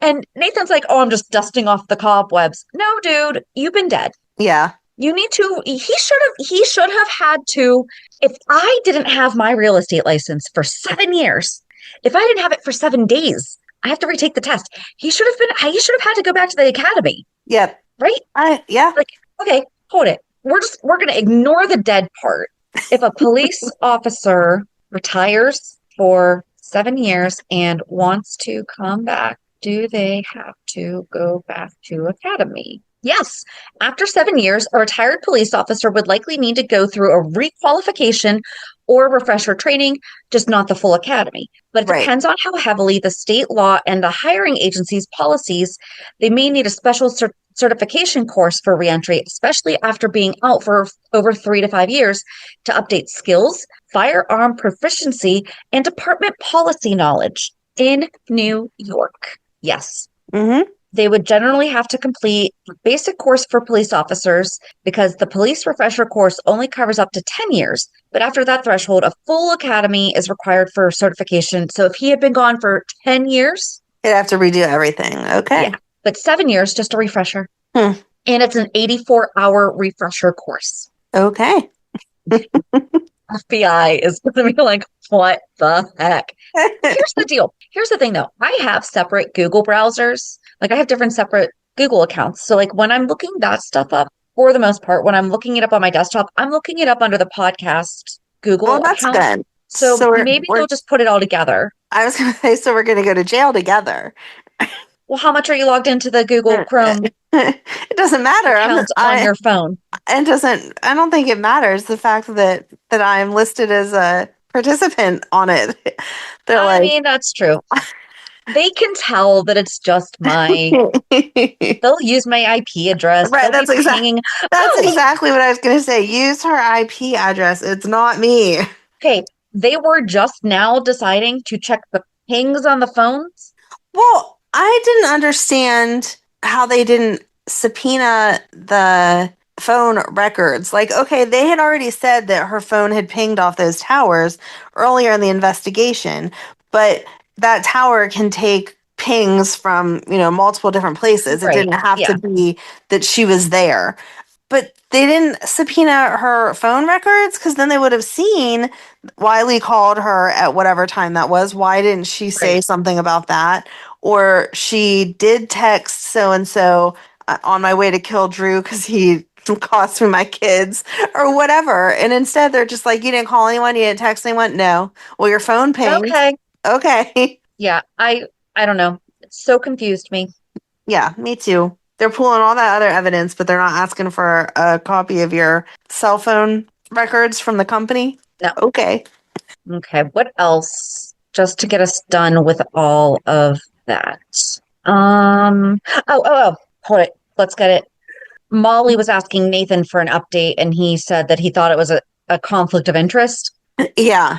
And Nathan's like, oh, I'm just dusting off the cobwebs. No, dude, you've been dead. Yeah. You need to, he should have had to, if I didn't have my real estate license for 7 years, if I didn't have it for 7 days, I have to retake the test. He should have had to go back to the academy, Yep. right? Yeah. Like, okay, hold it. We're going to ignore the dead part. If a police officer retires for 7 years and wants to come back, do they have to go back to academy? Yes. After 7 years, a retired police officer would likely need to go through a requalification or refresher training, just not the full academy. But it Right. depends on how heavily the state law and the hiring agency's policies, they may need a special certification course for reentry, especially after being out for over 3 to 5 years, to update skills, firearm proficiency, and department policy knowledge in New York. Yes. Mm-hmm. They would generally have to complete a basic course for police officers, because the police refresher course only covers up to 10 years. But after that threshold, a full academy is required for certification. So if he had been gone for 10 years, He'd have to redo everything. Okay. yeah, but 7 years, just a refresher. Hmm. And it's an 84-hour refresher course. Okay. FBI is going to be like, what the heck? Here's the deal. Here's the thing, though. I have separate Google browsers. Like, I have different separate Google accounts. So, like, when I'm looking that stuff up, for the most part, when I'm looking it up on my desktop, I'm looking it up under the podcast Google Well, that's account. good. So maybe they'll just put it all together. I was going to say, so we're going to go to jail together. Well, how much are you logged into the Google Chrome It doesn't matter. account on your phone? I don't think it matters the fact that I'm listed as a participant on it. They're I mean, that's true. They can tell that it's just they'll use my IP address. Right, They'll be pinging. that's exactly what I was going to say. Use her IP address. It's not me. Okay, they were just now deciding to check the pings on the phones. Well, I didn't understand how they didn't subpoena the phone records. Like, okay, they had already said that her phone had pinged off those towers earlier in the investigation, but that tower can take pings from, multiple different places. It didn't have to be that she was there. But they didn't subpoena her phone records, because then they would have seen Wiley called her at whatever time that was. Why didn't she say something about that? Or she did text so-and-so on my way to kill Drew because he cost me my kids or whatever. And instead they're just like, you didn't call anyone? You didn't text anyone? No. Well, your phone pinged. Okay. Yeah, I don't know. It so confused me. Yeah, me too. They're pulling all that other evidence, but they're not asking for a copy of your cell phone records from the company? No. Okay. Okay, what else? Just to get us done with all of that. Hold it. Let's get it. Molly was asking Nathan for an update, and he said that he thought it was a conflict of interest. Yeah.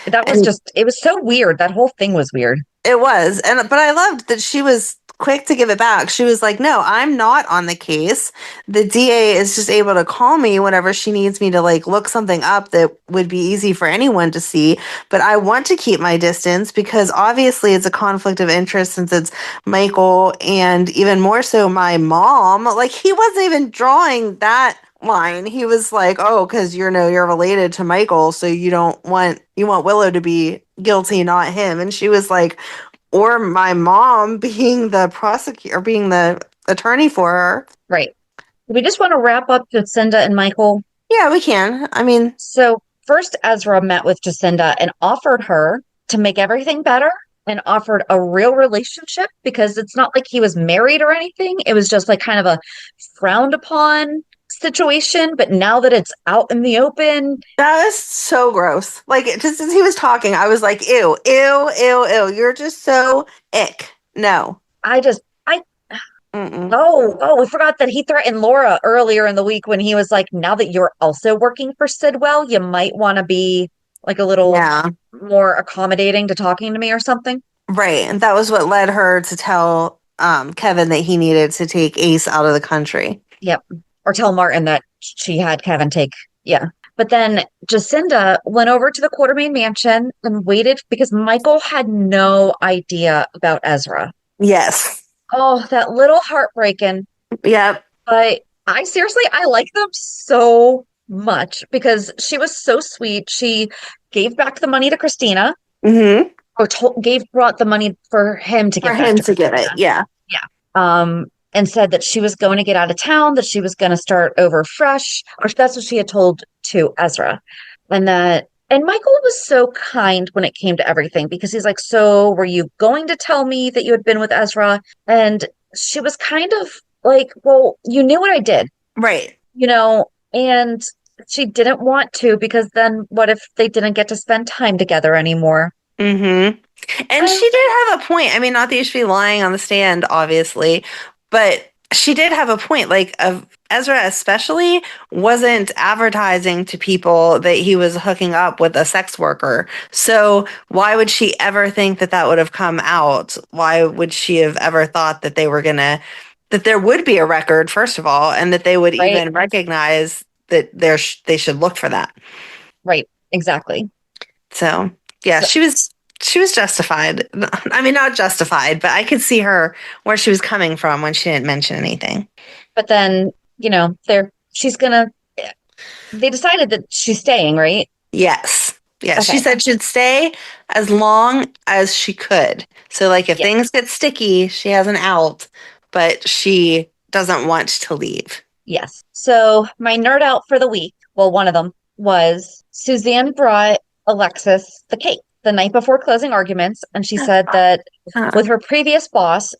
That was it was so weird. That whole thing was weird. It was. But I loved that she was quick to give it back. She was like, no, I'm not on the case. The DA is just able to call me whenever she needs me to look something up that would be easy for anyone to see. But I want to keep my distance because obviously it's a conflict of interest since it's Michael and even more so my mom. He wasn't even drawing that line. He was like, "Oh, because you're related to Michael, so you want Willow to be guilty, not him." And she was like, "Or my mom being the prosecutor, being the attorney for her." Right. We just want to wrap up Jacinda and Michael. Yeah, we can. I mean, So first, Ezra met with Jacinda and offered her to make everything better and offered a real relationship because it's not like he was married or anything. It was just like kind of a frowned upon situation. But now that it's out in the open, that was so gross. Like, just as he was talking, I was like, "Ew, ew, ew, ew. You're just so ick." No. Mm-mm. Oh, we forgot that he threatened Laura earlier in the week when he was like, now that you're also working for Sidwell, you might want to be like a little Yeah. more accommodating to talking to me or something. Right. And that was what led her to tell Kevin that he needed to take Ace out of the country. Yep. Or tell Martin that she had Kevin take. Yeah. But then Jacinda went over to the Quartermain mansion and waited because Michael had no idea about Ezra. Yes. Oh, that little heartbreaking. Yep. But I like them so much because she was so sweet. She gave back the money to Christina Mm-hmm. or brought the money for him to For give back him to to get it. Christina. Yeah. And said that she was going to get out of town, that she was going to start over fresh, or that's what she had told to Ezra. And Michael was so kind when it came to everything because he's like, so were you going to tell me that you had been with Ezra? And she was kind of like, well, you knew what I did, Right. and she didn't want to because then what if they didn't get to spend time together anymore? Mm-hmm. And she did have a point. I mean, not that you should be lying on the stand, obviously, but she did have a point. Like, Ezra especially wasn't advertising to people that he was hooking up with a sex worker. So why would she ever think that that would have come out? Why would she have ever thought that that there would be a record, first of all, and that they would Right. even recognize that they should look for that? Right. Exactly. So yeah, So- she was justified. I mean, not justified, but I could see her where she was coming from when she didn't mention anything. But then, they decided that she's staying, right? Yes. Yes. She Okay. said she'd stay as long as she could. So, like, if Yeah. things get sticky, she has an out, but she doesn't want to leave. Yes. So my nerd out for the week, well, one of them was Suzanne brought Alexis the cake the night before closing arguments, and she said that with her previous boss,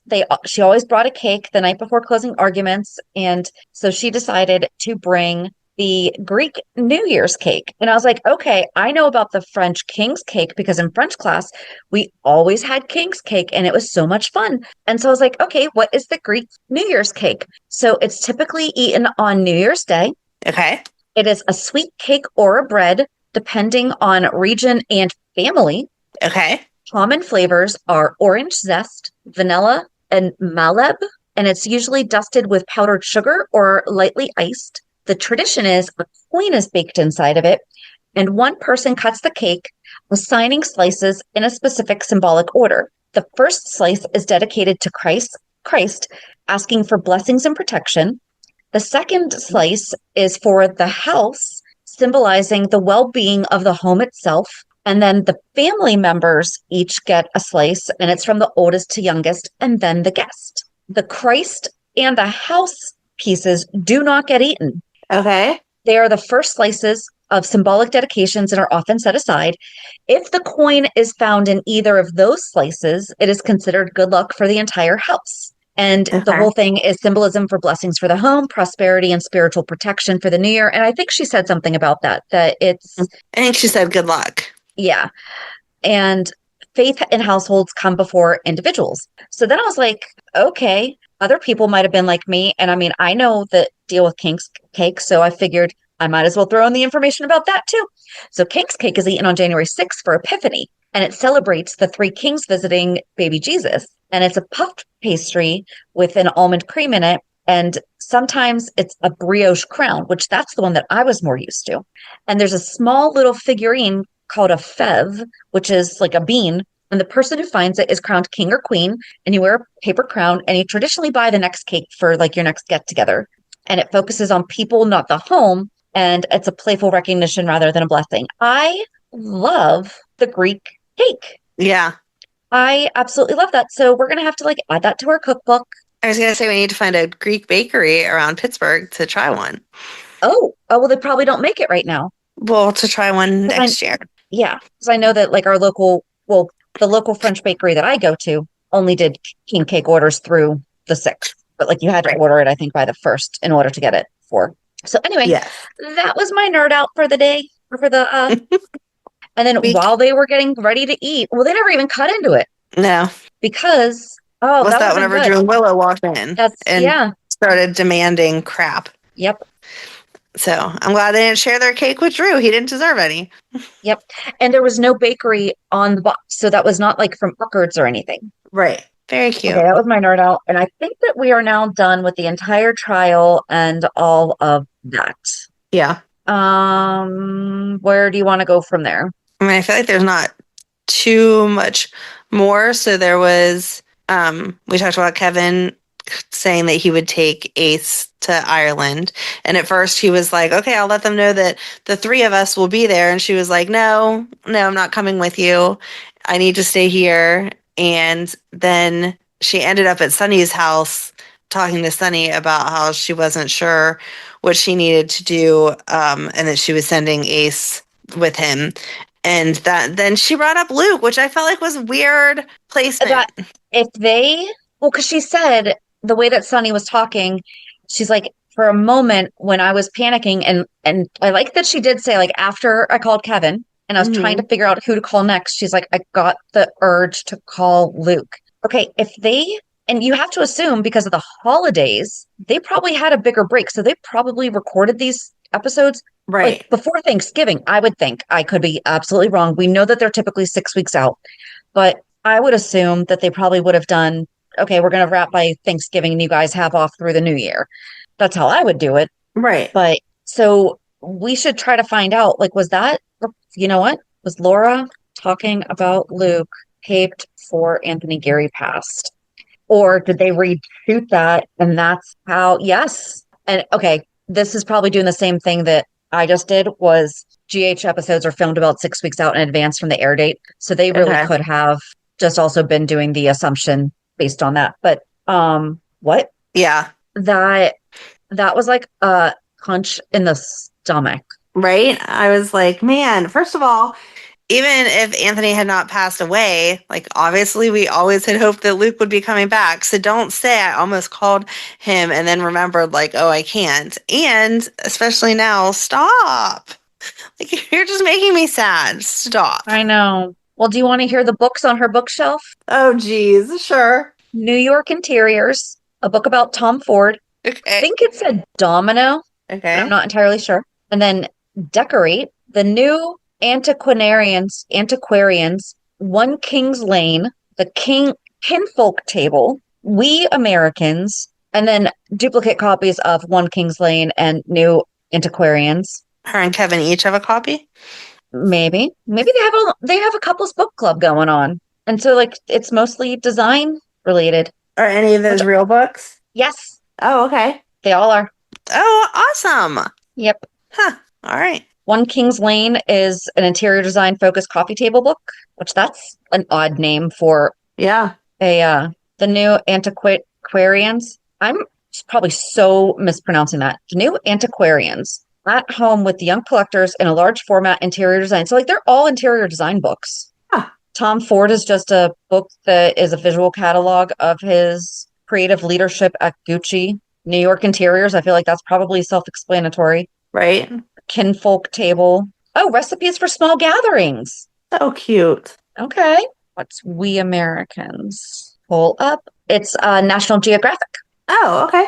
she always brought a cake the night before closing arguments, and so she decided to bring the Greek New Year's cake. And I was like, okay, I know about the French King's cake because in French class, we always had King's cake and it was so much fun. And so I was like, okay, what is the Greek New Year's cake? So it's typically eaten on New Year's Day. Okay. It is a sweet cake or a bread, depending on region and family. Okay. Common flavors are orange zest, vanilla, and maleb, and it's usually dusted with powdered sugar or lightly iced. The tradition is a coin is baked inside of it, and one person cuts the cake, assigning slices in a specific symbolic order. The first slice is dedicated to Christ, asking for blessings and protection. The second slice is for the house, symbolizing the well-being of the home itself. And then the family members each get a slice, and it's from the oldest to youngest, and then the guest. The Christ and the house pieces do not get eaten. Okay. They are the first slices of symbolic dedications and are often set aside. If the coin is found in either of those slices, it is considered good luck for the entire house. And the whole thing is symbolism for blessings for the home, prosperity, and spiritual protection for the new year. And I think she said something about that it's... I think she said good luck. Yeah. And faith in households come before individuals. So then I was like, okay, other people might have been like me. And I mean, I know the deal with King's cake. So I figured I might as well throw in the information about that too. So King's cake is eaten on January 6th for Epiphany, and it celebrates the three kings visiting baby Jesus. And it's a puffed pastry with an almond cream in it. And sometimes it's a brioche crown, which that's the one that I was more used to. And there's a small little figurine called a fève, which is like a bean. And the person who finds it is crowned king or queen. And you wear a paper crown, and you traditionally buy the next cake for like your next get together. and it focuses on people, not the home. And it's a playful recognition rather than a blessing. I love the Greek cake. Yeah. I absolutely love that. So we're going to have to add that to our cookbook. I was going to say we need to find a Greek bakery around Pittsburgh to try one. Oh, well, they probably don't make it right now. Well, to try one next year. Yeah, because I know that the local French bakery that I go to only did king cake orders through the 6th. But you had to order it, I think, by the 1st in order to get it for. So anyway, that was my nerd out for the day, or for the, and then while they were getting ready to eat, well, they never even cut into it. No. Because, was that whenever Drew and Willow walked in and started demanding crap. Yep. So I'm glad they didn't share their cake with Drew. He didn't deserve any. Yep. And there was no bakery on the box. So that was not from Uckard's or anything. Right. Very cute. Okay, that was my nerd out. And I think that we are now done with the entire trial and all of that. Yeah. Where do you want to go from there? I mean, I feel like there's not too much more. So there was, we talked about Kevin saying that he would take Ace to Ireland. And at first he was like, okay, I'll let them know that the 3 of us will be there. And she was like, no, I'm not coming with you. I need to stay here. And then she ended up at Sunny's house talking to Sunny about how she wasn't sure what she needed to do, and that she was sending Ace with him. And then she brought up Luke, which I felt like was weird placement. Because she said the way that Sunny was talking, she's like, for a moment when I was panicking, and I like that she did say, after I called Kevin and I was trying to figure out who to call next, she's like, I got the urge to call Luke. Okay, and you have to assume because of the holidays, they probably had a bigger break. So they probably recorded these episodes before Thanksgiving, I would think. I could be absolutely wrong. We know that they're typically 6 weeks out, but I would assume that they probably would have done, okay, we're going to wrap by Thanksgiving and you guys have off through the new year. That's how I would do it. Right. But so we should try to find out, was that, you know what? Was Laura talking about Luke taped for Anthony Gary passed? Or did they reshoot that? And that's how, yes. And okay, this is probably doing the same thing that I just did, was GH episodes are filmed about 6 weeks out in advance from the air date. So they really could have just also been doing the assumption based on that. But what? Yeah. That was like a punch in the stomach. Right? I was like, man, first of all, even if Anthony had not passed away, obviously we always had hoped that Luke would be coming back. So don't say I almost called him and then remembered oh, I can't. And especially now, stop. You're just making me sad. Stop. I know. Well, do you want to hear the books on her bookshelf? Oh, geez. Sure. New York Interiors, a book about Tom Ford. Okay. I think it said Domino. Okay. I'm not entirely sure. And then Decorate, the new antiquarians, One King's Lane, the Kinfolk Table, We Americans, and then duplicate copies of One King's Lane and New Antiquarians. Her and Kevin each have a copy? Maybe they have a couples book club going on. And so it's mostly design related. Are any of those real books? Yes. Oh, okay. They all are. Oh, awesome. Yep. Huh. All right. One King's Lane is an interior design focused coffee table book, which that's an odd name for the new antiquarians. I'm probably so mispronouncing that. The new antiquarians at home with young collectors in a large format interior design. So they're all interior design books. Huh. Tom Ford is just a book that is a visual catalog of his creative leadership at Gucci. New York Interiors, I feel like that's probably self-explanatory. Right. Kinfolk Table. Oh, recipes for small gatherings. So cute. Okay. What's We Americans? Pull up. It's National Geographic. Oh, okay.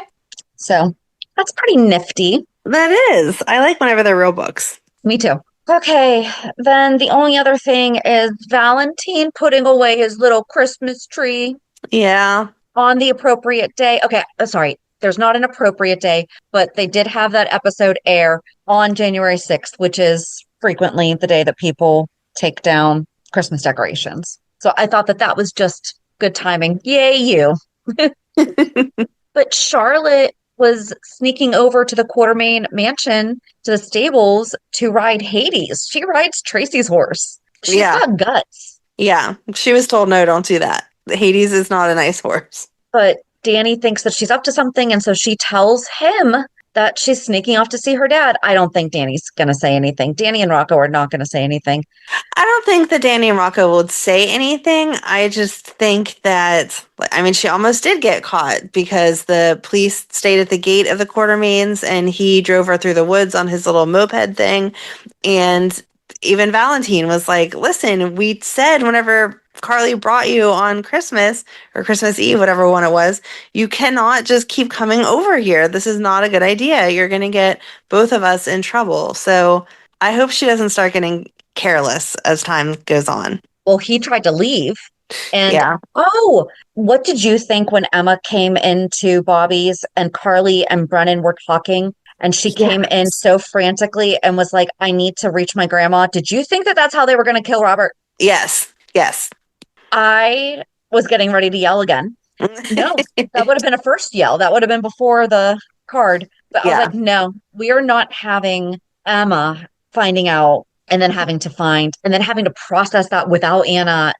So that's pretty nifty. That is. I like whenever they're real books. Me too. Okay. Then the only other thing is Valentine putting away his little Christmas tree. Yeah. On the appropriate day. Okay. Sorry. There's not an appropriate day, but they did have that episode air on January 6th, which is frequently the day that people take down Christmas decorations. So I thought that was just good timing. Yay, you. But Charlotte was sneaking over to the Quartermain mansion to the stables to ride Hades. She rides Tracy's horse. She's got guts. Yeah. She was told, no, don't do that. Hades is not a nice horse. But Danny thinks that she's up to something, and so she tells him that she's sneaking off to see her dad. I don't think Danny's going to say anything. Danny and Rocco are not going to say anything. I don't think that Danny and Rocco would say anything. I just think that, I mean, she almost did get caught because the police stayed at the gate of the Quartermains and he drove her through the woods on his little moped thing. And even Valentine was like, listen, we said whenever Carly brought you on Christmas or Christmas Eve, whatever one it was, you cannot just keep coming over here. This is not a good idea. You're going to get both of us in trouble. So I hope she doesn't start getting careless as time goes on. Well, he tried to leave. And oh, what did you think when Emma came into Bobby's and Carly and Brennan were talking? And she came in so frantically and was like, I need to reach my grandma. Did you think that that's how they were going to kill Robert? Yes. I was getting ready to yell again. No, that would have been a first yell. That would have been before the card. But I was like, no, we are not having Emma finding out and then having to find and then having to process that without Anna.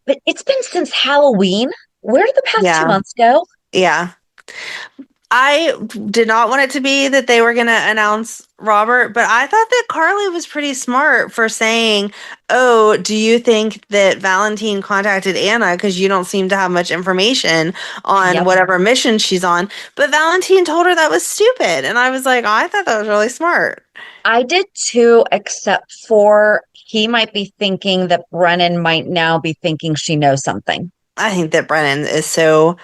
But it's been since Halloween. Where did the past 2 months go? Yeah. I did not want it to be that they were going to announce Robert, but I thought that Carly was pretty smart for saying, oh, do you think that Valentine contacted Anna because you don't seem to have much information on whatever mission she's on? But Valentine told her that was stupid. And I was like, oh, I thought that was really smart. I did too, except for he might be thinking that Brennan might now be thinking she knows something. I think that Brennan is so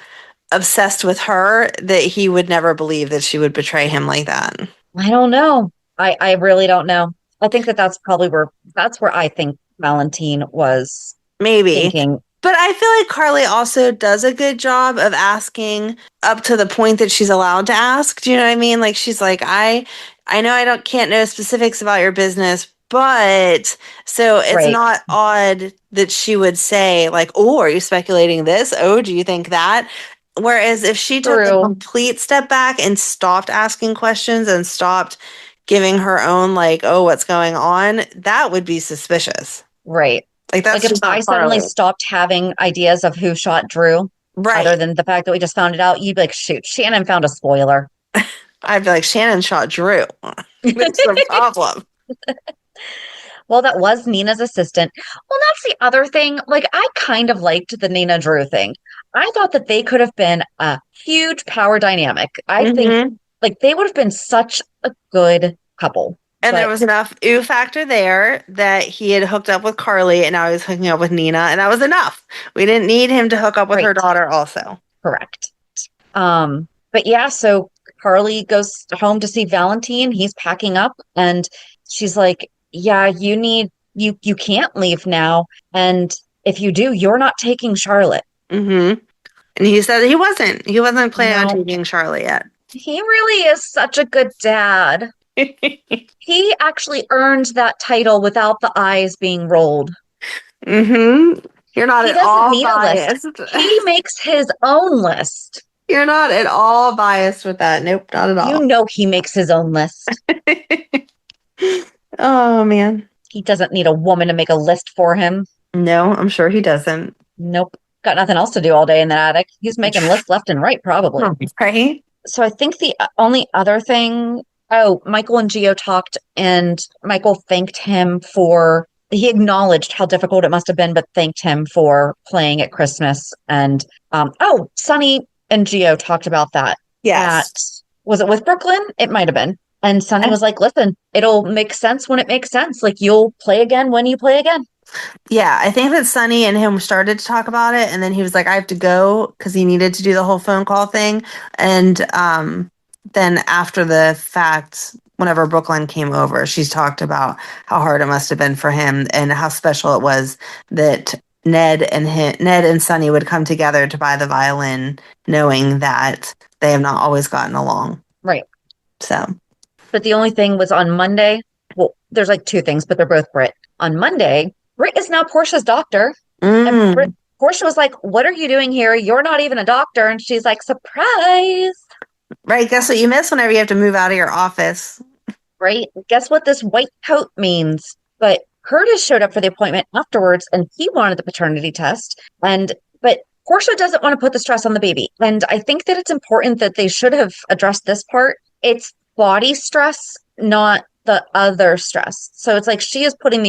obsessed with her that he would never believe that she would betray him like that. I don't know. I really don't know. I think that's probably where I think Valentine was thinking. But I feel like Carly also does a good job of asking up to the point that she's allowed to ask. Do you know what I mean? Like she's like, I know I can't know specifics about your business, but so it's not odd that she would say like, oh, are you speculating this? Oh, do you think that? Whereas if she took a complete step back and stopped asking questions and stopped giving her own like, oh, what's going on, that would be suspicious. Right. Like that's like if I suddenly stopped having ideas of who shot Drew, other than the fact that we just found it out, you'd be like, shoot, Shannon found a spoiler. I'd be like, Shannon shot Drew. That's the problem. Well, that was Nina's assistant. Well, that's the other thing. Like, I kind of liked the Nina Drew thing. I thought that they could have been a huge power dynamic. I think like they would have been such a good couple. And there was enough ooh factor there that he had hooked up with Carly and now he's hooking up with Nina. And that was enough. We didn't need him to hook up with her daughter also. Correct. But yeah, so Carly goes home to see Valentine. He's packing up and she's like, yeah, you can't leave now. And if you do, you're not taking Charlotte. Mm-hmm. And he said he wasn't planning on taking Charlotte yet. He really is such a good dad. He actually earned that title without the eyes being rolled. Mm-hmm. You're not at all biased. He makes his own list. You're not at all biased with that. Nope, not at all. You know he makes his own list. Oh, man. He doesn't need a woman to make a list for him. No, I'm sure he doesn't. Nope. Got nothing else to do all day in the attic. He's making lists left and right, probably. Right. So I think the only other thing, Michael and Gio talked and Michael thanked him he acknowledged how difficult it must have been, but thanked him for playing at Christmas. And, Sonny and Gio talked about that. Yes. Was it with Brooklyn? It might have been. And Sonny was like, listen, it'll make sense when it makes sense. Like you'll play again when you play again. Yeah, I think that Sonny and him started to talk about it. And then he was like, I have to go because he needed to do the whole phone call thing. And then after the fact, whenever Brooklyn came over, she's talked about how hard it must have been for him and how special it was that Ned and Sonny would come together to buy the violin, knowing that they have not always gotten along. Right. So. But the only thing was on Monday. Well, there's like two things, but they're both Britt. On Monday, Britt is now Portia's doctor. And Portia was like, what are you doing here? You're not even a doctor. And she's like, surprise. Right. Guess what you miss whenever you have to move out of your office? Right? Guess what this white coat means? But Curtis showed up for the appointment afterwards and he wanted the paternity test. But Portia doesn't want to put the stress on the baby. And I think that it's important that they should have addressed this part. It's body stress, not the other stress. So it's like she's putting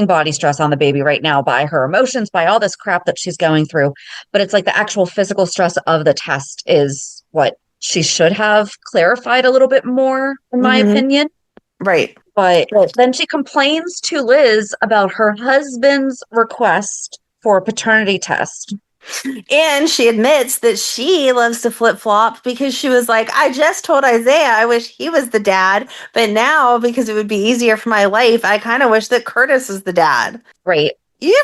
body stress on the baby right now by her emotions, by all this crap that she's going through. But it's like the actual physical stress of the test is what she should have clarified a little bit more, in my opinion. Right. But then she complains to Liz about her husband's request for a paternity test. And she admits that she loves to flip flop because she was like, I just told Isaiah I wish he was the dad. But now, because it would be easier for my life, I kind of wish that Curtis was the dad. Right. You're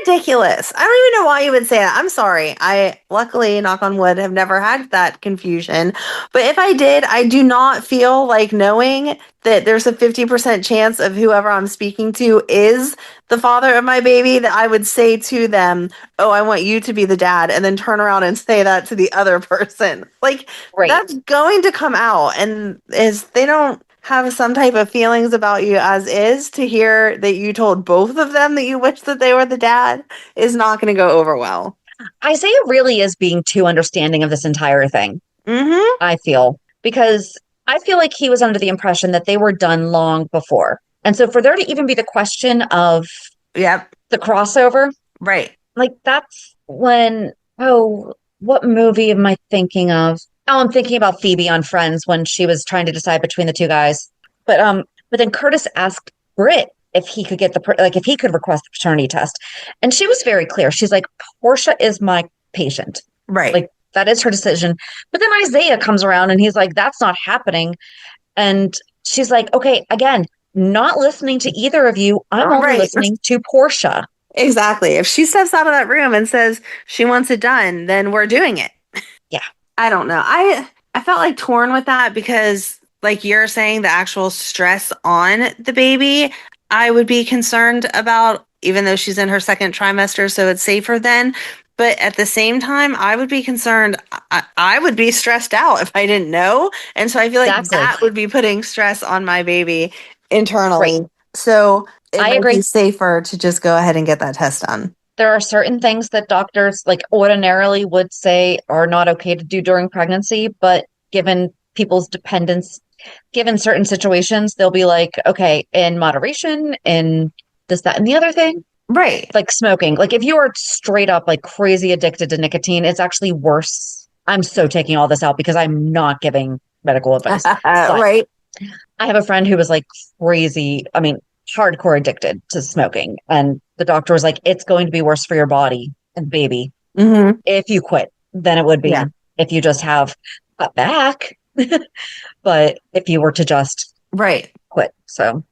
ridiculous. I don't even know why you would say that. I'm sorry. I, luckily, knock on wood, have never had that confusion. But if I did, I do not feel like knowing that there's a 50% chance of whoever I'm speaking to is the father of my baby, that I would say to them, oh, I want you to be the dad, and then turn around and say that to the other person. Like, that's going to come out. And they don't have some type of feelings about you as is, to hear that you told both of them that you wish that they were the dad is not going to go over well. Isaiah really is being too understanding of this entire thing. I feel, because I feel like he was under the impression that they were done long before. And so for there to even be the question of the crossover, right? Like that's when, what movie am I thinking of? Oh, I'm thinking about Phoebe on Friends when she was trying to decide between the two guys. But then Curtis asked Britt if he could if he could request the paternity test. And she was very clear. She's like, Portia is my patient. Right. Like that is her decision. But then Isaiah comes around and he's like, that's not happening. And she's like, okay, again, not listening to either of you. I'm only listening to Portia. Exactly. If she steps out of that room and says she wants it done, then we're doing it. Yeah. I don't know. I felt like torn with that because, like you're saying, the actual stress on the baby, I would be concerned about, even though she's in her second trimester, so it's safer then. But at the same time, I would be concerned. I would be stressed out if I didn't know. And so I feel like that would be putting stress on my baby internally. Right. So it might be safer to just go ahead and get that test done. There are certain things that doctors like ordinarily would say are not okay to do during pregnancy, but given people's dependence, given certain situations, they'll be like, okay, in moderation, in this, that, and the other thing. Right. Like smoking. Like if you are straight up like crazy addicted to nicotine, it's actually worse. I'm so taking all this out because I'm not giving medical advice. Right. I have a friend who was like crazy. I mean, hardcore addicted to smoking. And the doctor was like, it's going to be worse for your body and baby if you quit than it would be if you just have a back. But if you were to just quit. So,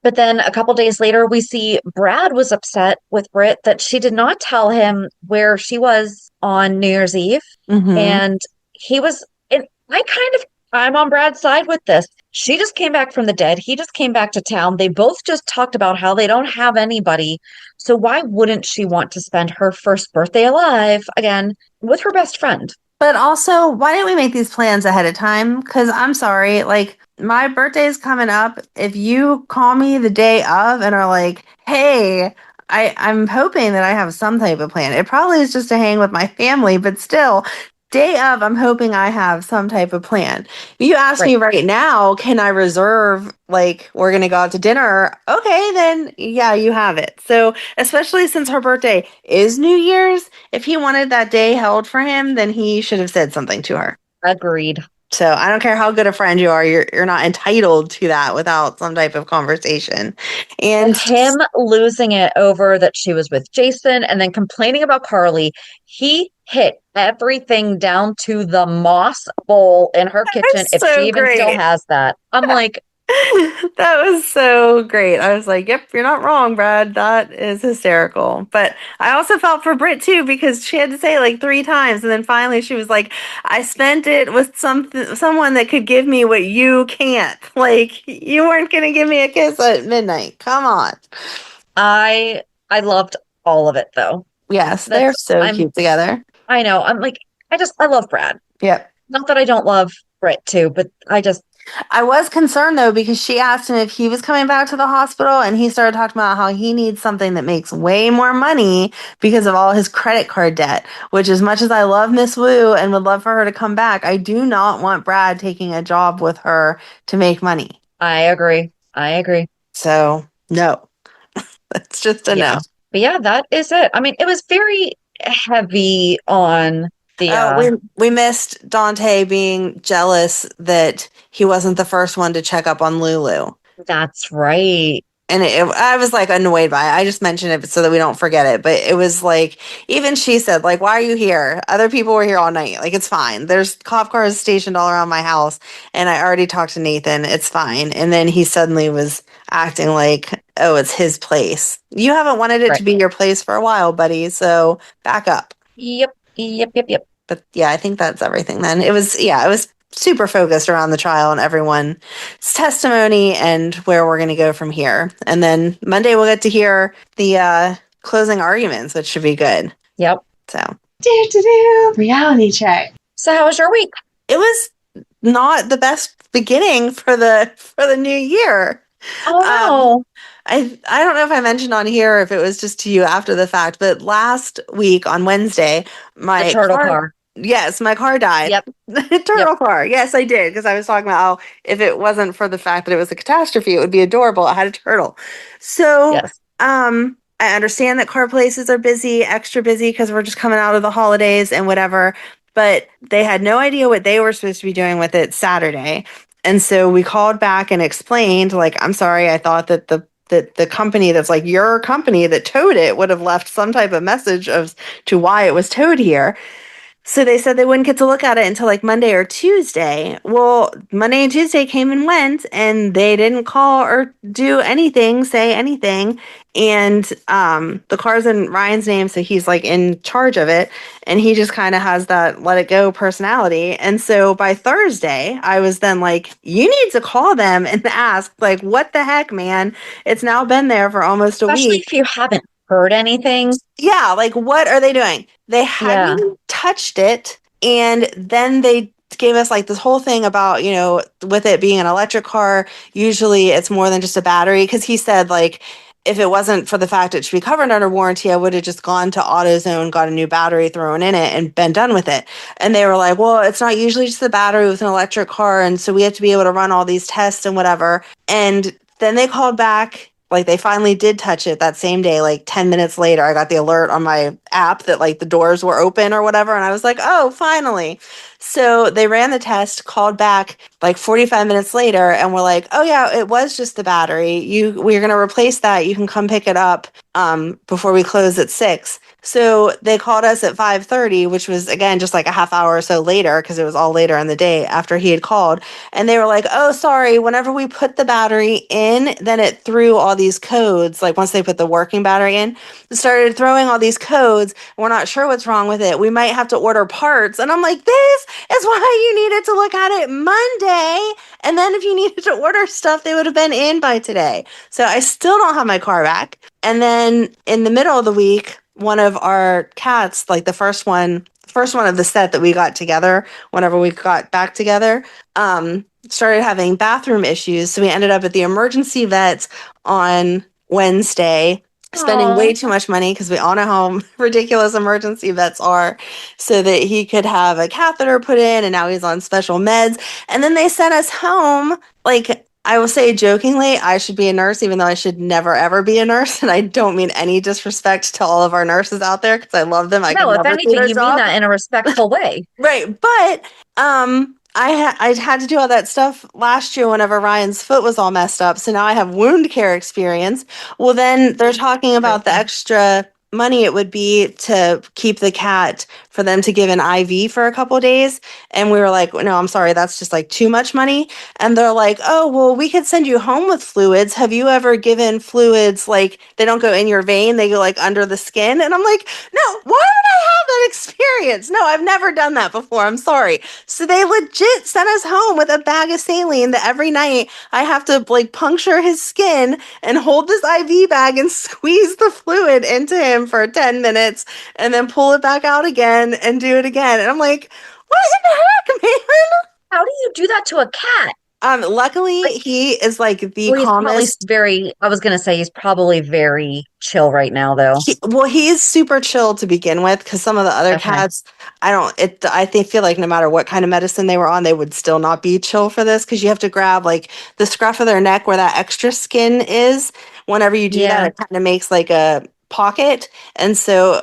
but then a couple days later, we see Brad was upset with Britt that she did not tell him where she was on New Year's Eve. And he was, I'm on Brad's side with this. She just came back from the dead. He just came back to town. They both just talked about how they don't have anybody. So why wouldn't she want to spend her first birthday alive again with her best friend? But also, why didn't we make these plans ahead of time? Because I'm sorry, like my birthday is coming up. If you call me the day of and are like, hey, I'm hoping that I have some type of plan. It probably is just to hang with my family, but still, day of, I'm hoping I have some type of plan. If you ask me right now, can I reserve, like, we're going to go out to dinner? Okay, then yeah, you have it. So, especially since her birthday is New Year's, if he wanted that day held for him, then he should have said something to her. Agreed. So I don't care how good a friend you are, you're not entitled to that without some type of conversation. And him losing it over that she was with Jason and then complaining about Carly, he hit everything down to the moss bowl in her kitchen, if she even still has that. I'm like, that was so great. I was like, yep, you're not wrong, Brad. That is hysterical. But I also felt for Britt too, because she had to say it like 3 times. And then finally she was like, I spent it with someone that could give me what you can't. Like, you weren't going to give me a kiss at midnight. Come on. I loved all of it though. Yes, they're so cute together. I know. I'm like, I love Brad. Yep. Not that I don't love Brit too, but I was concerned though because she asked him if he was coming back to the hospital, and he started talking about how he needs something that makes way more money because of all his credit card debt. Which, as much as I love Miss Wu and would love for her to come back, I do not want Brad taking a job with her to make money. I agree. So no, that's just a Yeah. no. But yeah, that is it. I mean, it was very heavy on the We missed Dante being jealous that he wasn't the first one to check up on Lulu. that's right. And I was like annoyed by it. I just mentioned it so that we don't forget it. But it was like, even she said, like, why are you here? Other people were here all night. Like, it's fine. There's cop cars stationed all around my house. And I already talked to Nathan. It's fine. And then he suddenly was acting like, oh, it's his place. You haven't wanted it Right. to be your place for a while, buddy. So back up. Yep. But yeah, I think that's everything then. It was super focused around the trial and everyone's testimony and where we're going to go from here. And then Monday we'll get to hear the closing arguments, which should be good. Yep. So reality check. So how was your week? it was not the best beginning for the new year. Oh no. I don't know if I mentioned on here, if it was just to you after the fact, but last week on Wednesday, my The turtle car. Yes, my car died. Yep. Turtle car. Yes, I did, because I was talking about how if it wasn't for the fact that it was a catastrophe, it would be adorable. I had a turtle. So, Yes. I understand that car places are busy, extra busy, because we're just coming out of the holidays and whatever. But they had no idea what they were supposed to be doing with it Saturday. And so we called back and explained, like, I'm sorry, I thought that the company that's like your company that towed it would have left some type of message to why it was towed here. So they said they wouldn't get to look at it until like Monday or Tuesday. Well, Monday and Tuesday came and went, and they didn't call or do anything, say anything. And the car's in Ryan's name, so he's like in charge of it, and he just kind of has that let it go personality. And so by Thursday, I was then like, you need to call them and ask, like, what the heck, man? It's now been there for almost a Especially week. if you haven't heard anything. Yeah, like what are they doing? They hadn't even touched it, and then they gave us like this whole thing about, with it being an electric car, usually it's more than just a battery, because he said, like, if it wasn't for the fact it should be covered under warranty, I would have just gone to AutoZone, got a new battery thrown in it, and been done with it. And they were like, well, it's not usually just the battery with an electric car, and so we have to be able to run all these tests and whatever. And then they called back. Like, they finally did touch it that same day. Like 10 minutes later, I got the alert on my app that like the doors were open or whatever. And I was like, oh, finally. So they ran the test, called back like 45 minutes later, and we're like, oh yeah, it was just the battery. We're going to replace that. You can come pick it up before we close at 6. So they called us at 5:30, which was, again, just like a half hour or so later, because it was all later in the day after he had called. And they were like, oh, sorry, whenever we put the battery in, then it threw all these codes. Like, once they put the working battery in, it started throwing all these codes. We're not sure what's wrong with it. We might have to order parts. And I'm like, this is why you needed to look at it Monday. And then if you needed to order stuff, they would have been in by today. So I still don't have my car back. And then in the middle of the week, one of our cats, like the first one of the set that we got together, whenever we got back together, started having bathroom issues. So we ended up at the emergency vet on Wednesday, spending way too much money, because we all know how ridiculous emergency vets are, so that he could have a catheter put in, and now he's on special meds. And then they sent us home. Like, I will say jokingly, I should be a nurse, even though I should never, ever be a nurse. And I don't mean any disrespect to all of our nurses out there, because I love them. No, if anything, you mean that in a respectful way. Right. But I had to do all that stuff last year whenever Ryan's foot was all messed up. So now I have wound care experience. Well, then they're talking about the extra money it would be to keep the cat, for them to give an IV for a couple days. And we were like, no, I'm sorry, that's just like too much money. And they're like, oh, well, we could send you home with fluids. Have you ever given fluids, like, they don't go in your vein, they go like under the skin? And I'm like, no, why would I have that experience? No, I've never done that before. I'm sorry. So they legit sent us home with a bag of saline that every night I have to like puncture his skin and hold this IV bag and squeeze the fluid into him for 10 minutes and then pull it back out again and do it again. And I'm like, What in the heck, man? How do you do that to a cat? Luckily, Like, he is like the well, he's probably calmest. I was gonna say he's probably very chill right now, though. He's super chill to begin with because some of the other Okay. cats, I think feel like no matter what kind of medicine they were on, they would still not be chill for this because you have to grab like the scruff of their neck where that extra skin is. Whenever you do that, Yeah. it kind of makes like a pocket. And so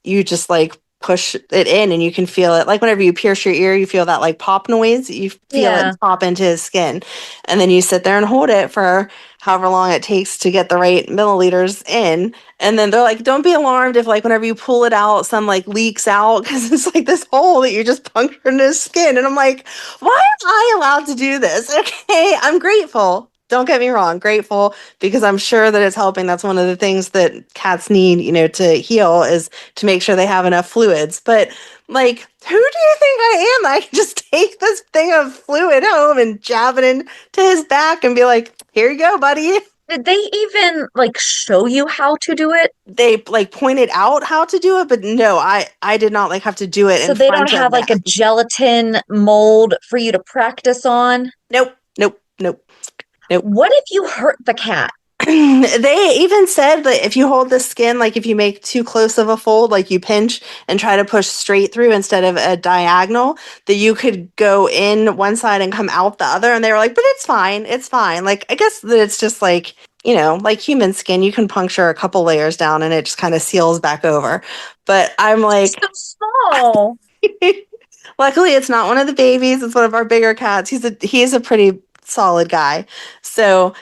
you just like push it in and you can feel it. Like whenever you pierce your ear, you feel that like pop noise. You feel it Yeah. pop into his skin. And then you sit there and hold it for however long it takes to get the right milliliters in. And then they're like, don't be alarmed if like whenever you pull it out, some like leaks out because it's like this hole that you just punctured in his skin. And I'm like, why am I allowed to do this? Okay, I'm grateful. Don't get me wrong, grateful because I'm sure that it's helping. That's one of the things that cats need, to heal is to make sure they have enough fluids. But like, who do you think I am? That I can just take this thing of fluid home and jab it into his back and be like, here you go, buddy. Did they even like show you how to do it? They like pointed out how to do it, but no, I did not like have to do it So in they don't front of have like a them. gelatin mold for you to practice on? Nope, nope, nope. What if you hurt the cat? They even said that if you hold the skin, like if you make too close of a fold, like you pinch and try to push straight through instead of a diagonal, that you could go in one side and come out the other. And they were like, but it's fine. It's fine. Like, I guess that it's just like, like human skin, you can puncture a couple layers down and it just kind of seals back over. But I'm like, So small. luckily it's not one of the babies. It's one of our bigger cats. He's a pretty solid guy. So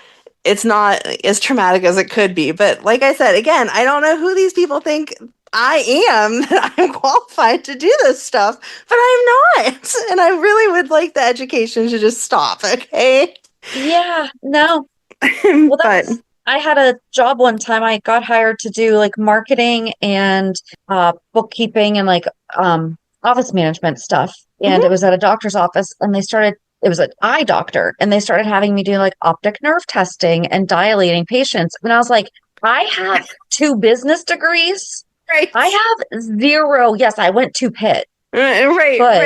it's not as traumatic as it could be. But like I said, again, I don't know who these people think I am, that I'm qualified to do this stuff, but I'm not. And I really would like the education to just stop, okay? Yeah, no. Well, But I had a job one time. I got hired to do like marketing and bookkeeping and like office management stuff. And it was at a doctor's office, and it was an eye doctor, and they started having me do like optic nerve testing and dilating patients. And I was like, I have 2 business degrees. right, I have 0. Yes, I went to Pitt, right, but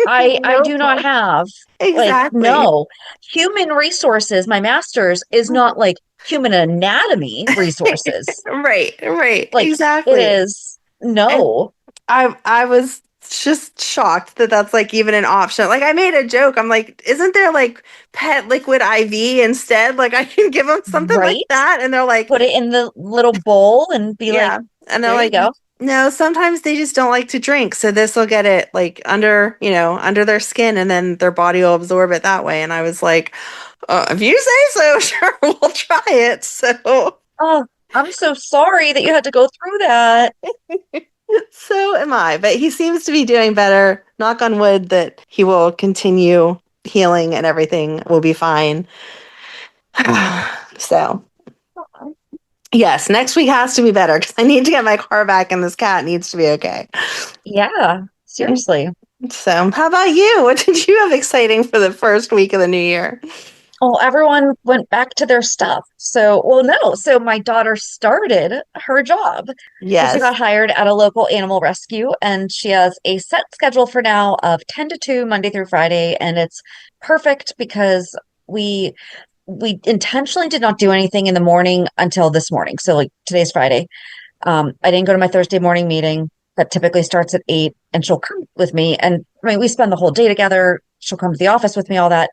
right. I do not Nope. have like, Exactly. no, human resources. My master's is not like human anatomy resources. Right, right, Like, exactly. it is no. I was just shocked that that's like even an option. Like I made a joke. I'm like, isn't there like pet liquid IV instead? Like I can give them something like Right? that, and they're like, Put it in the little bowl and be yeah, like, and they're there you like, go. no. Sometimes they just don't like to drink, so this will get it like under their skin, and then their body will absorb it that way. And I was like, if you say so, sure, we'll try it. So. Oh, I'm so sorry that you had to go through that. So am I, but he seems to be doing better. Knock on wood that he will continue healing and everything will be fine. So, yes, next week has to be better because I need to get my car back and this cat needs to be okay. Yeah, seriously. So, how about you? What did you have exciting for the first week of the new year? Well, everyone went back to their stuff. So, well, no. So my daughter started her job. So Yes. she got hired at a local animal rescue, and she has a set schedule for now of 10 to 2 Monday through Friday, and it's perfect because we intentionally did not do anything in the morning until this morning. So like today's Friday. I didn't go to my Thursday morning meeting that typically starts at 8, and she'll come with me. And I mean, we spend the whole day together. She'll come to the office with me, all that.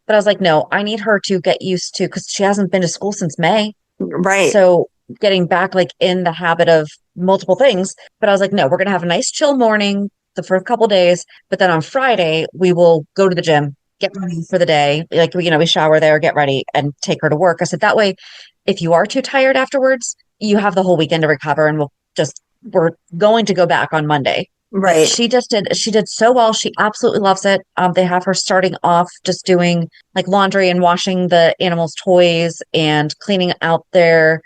But I was like, no, I need her to get used to, because she hasn't been to school since May. Right. So getting back like in the habit of multiple things. But I was like, no, we're going to have a nice chill morning the first couple days. But then on Friday, we will go to the gym, get ready for the day. Like, we shower there, get ready, and take her to work. I said, that way, if you are too tired afterwards, you have the whole weekend to recover, and we're going to go back on Monday. Right. She did so well. She absolutely loves it. They have her starting off just doing like laundry and washing the animals' toys and cleaning out their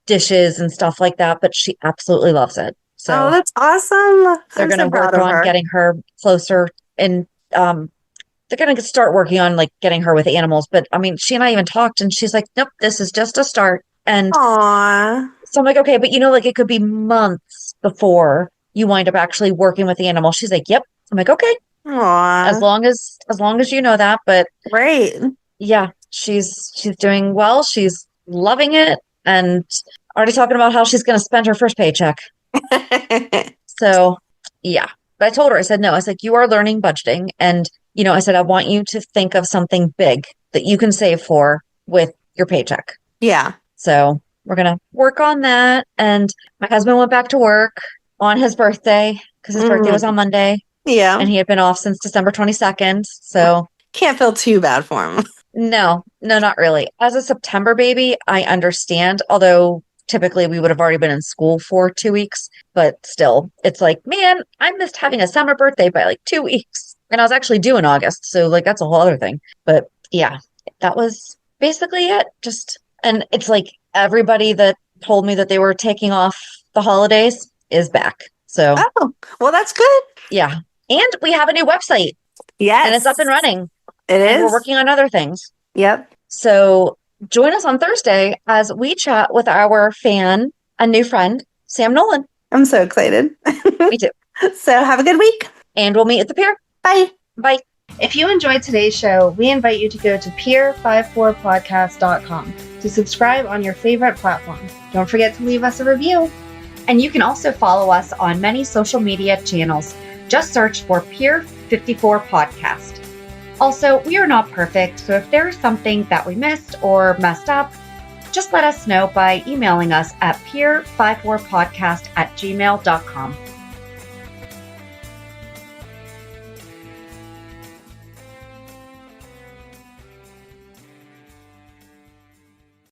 dishes and stuff like that. But she absolutely loves it. So that's awesome. they're I'm going to so proud work of on her. getting her closer, and they're going to start working on like getting her with animals. But I mean, she and I even talked, and she's like, nope, this is just a start. And Aw. so I'm like, okay, but like it could be months before you wind up actually working with the animal. She's like, yep, I'm like, okay, as Aw. long as you know that. But Right. yeah, she's doing well. She's loving it and already talking about how she's going to spend her first paycheck. So yeah, but I told her, I said, no, I was like, you are learning budgeting. And, I said, I want you to think of something big that you can save for with your paycheck. Yeah. So we're going to work on that. And my husband went back to work on his birthday because his birthday was on Monday Yeah. and he had been off since December 22nd. So Can't feel too bad for him. no, not really. As a September baby, I understand, although typically we would have already been in school for 2 weeks, but still, it's like, man, I missed having a summer birthday by like 2 weeks. And I was actually due in August. So like, that's a whole other thing. But yeah, that was basically it. And it's like everybody that told me that they were taking off the holidays is back. So, Oh, well, that's good. yeah. And we have a new website. Yes. And it's up and running. It is. And we're working on other things. Yep. So join us on Thursday as we chat with our fan and new friend, Sam Nolan. I'm so excited. Me too. So have a good week. And we'll meet at the pier. Bye. Bye. If you enjoyed today's show, we invite you to go to peer54podcast.com to subscribe on your favorite platform. Don't forget to leave us a review. And you can also follow us on many social media channels. Just search for Peer 54 Podcast. Also, we are not perfect, so if there is something that we missed or messed up, just let us know by emailing us at peer54podcast@gmail.com.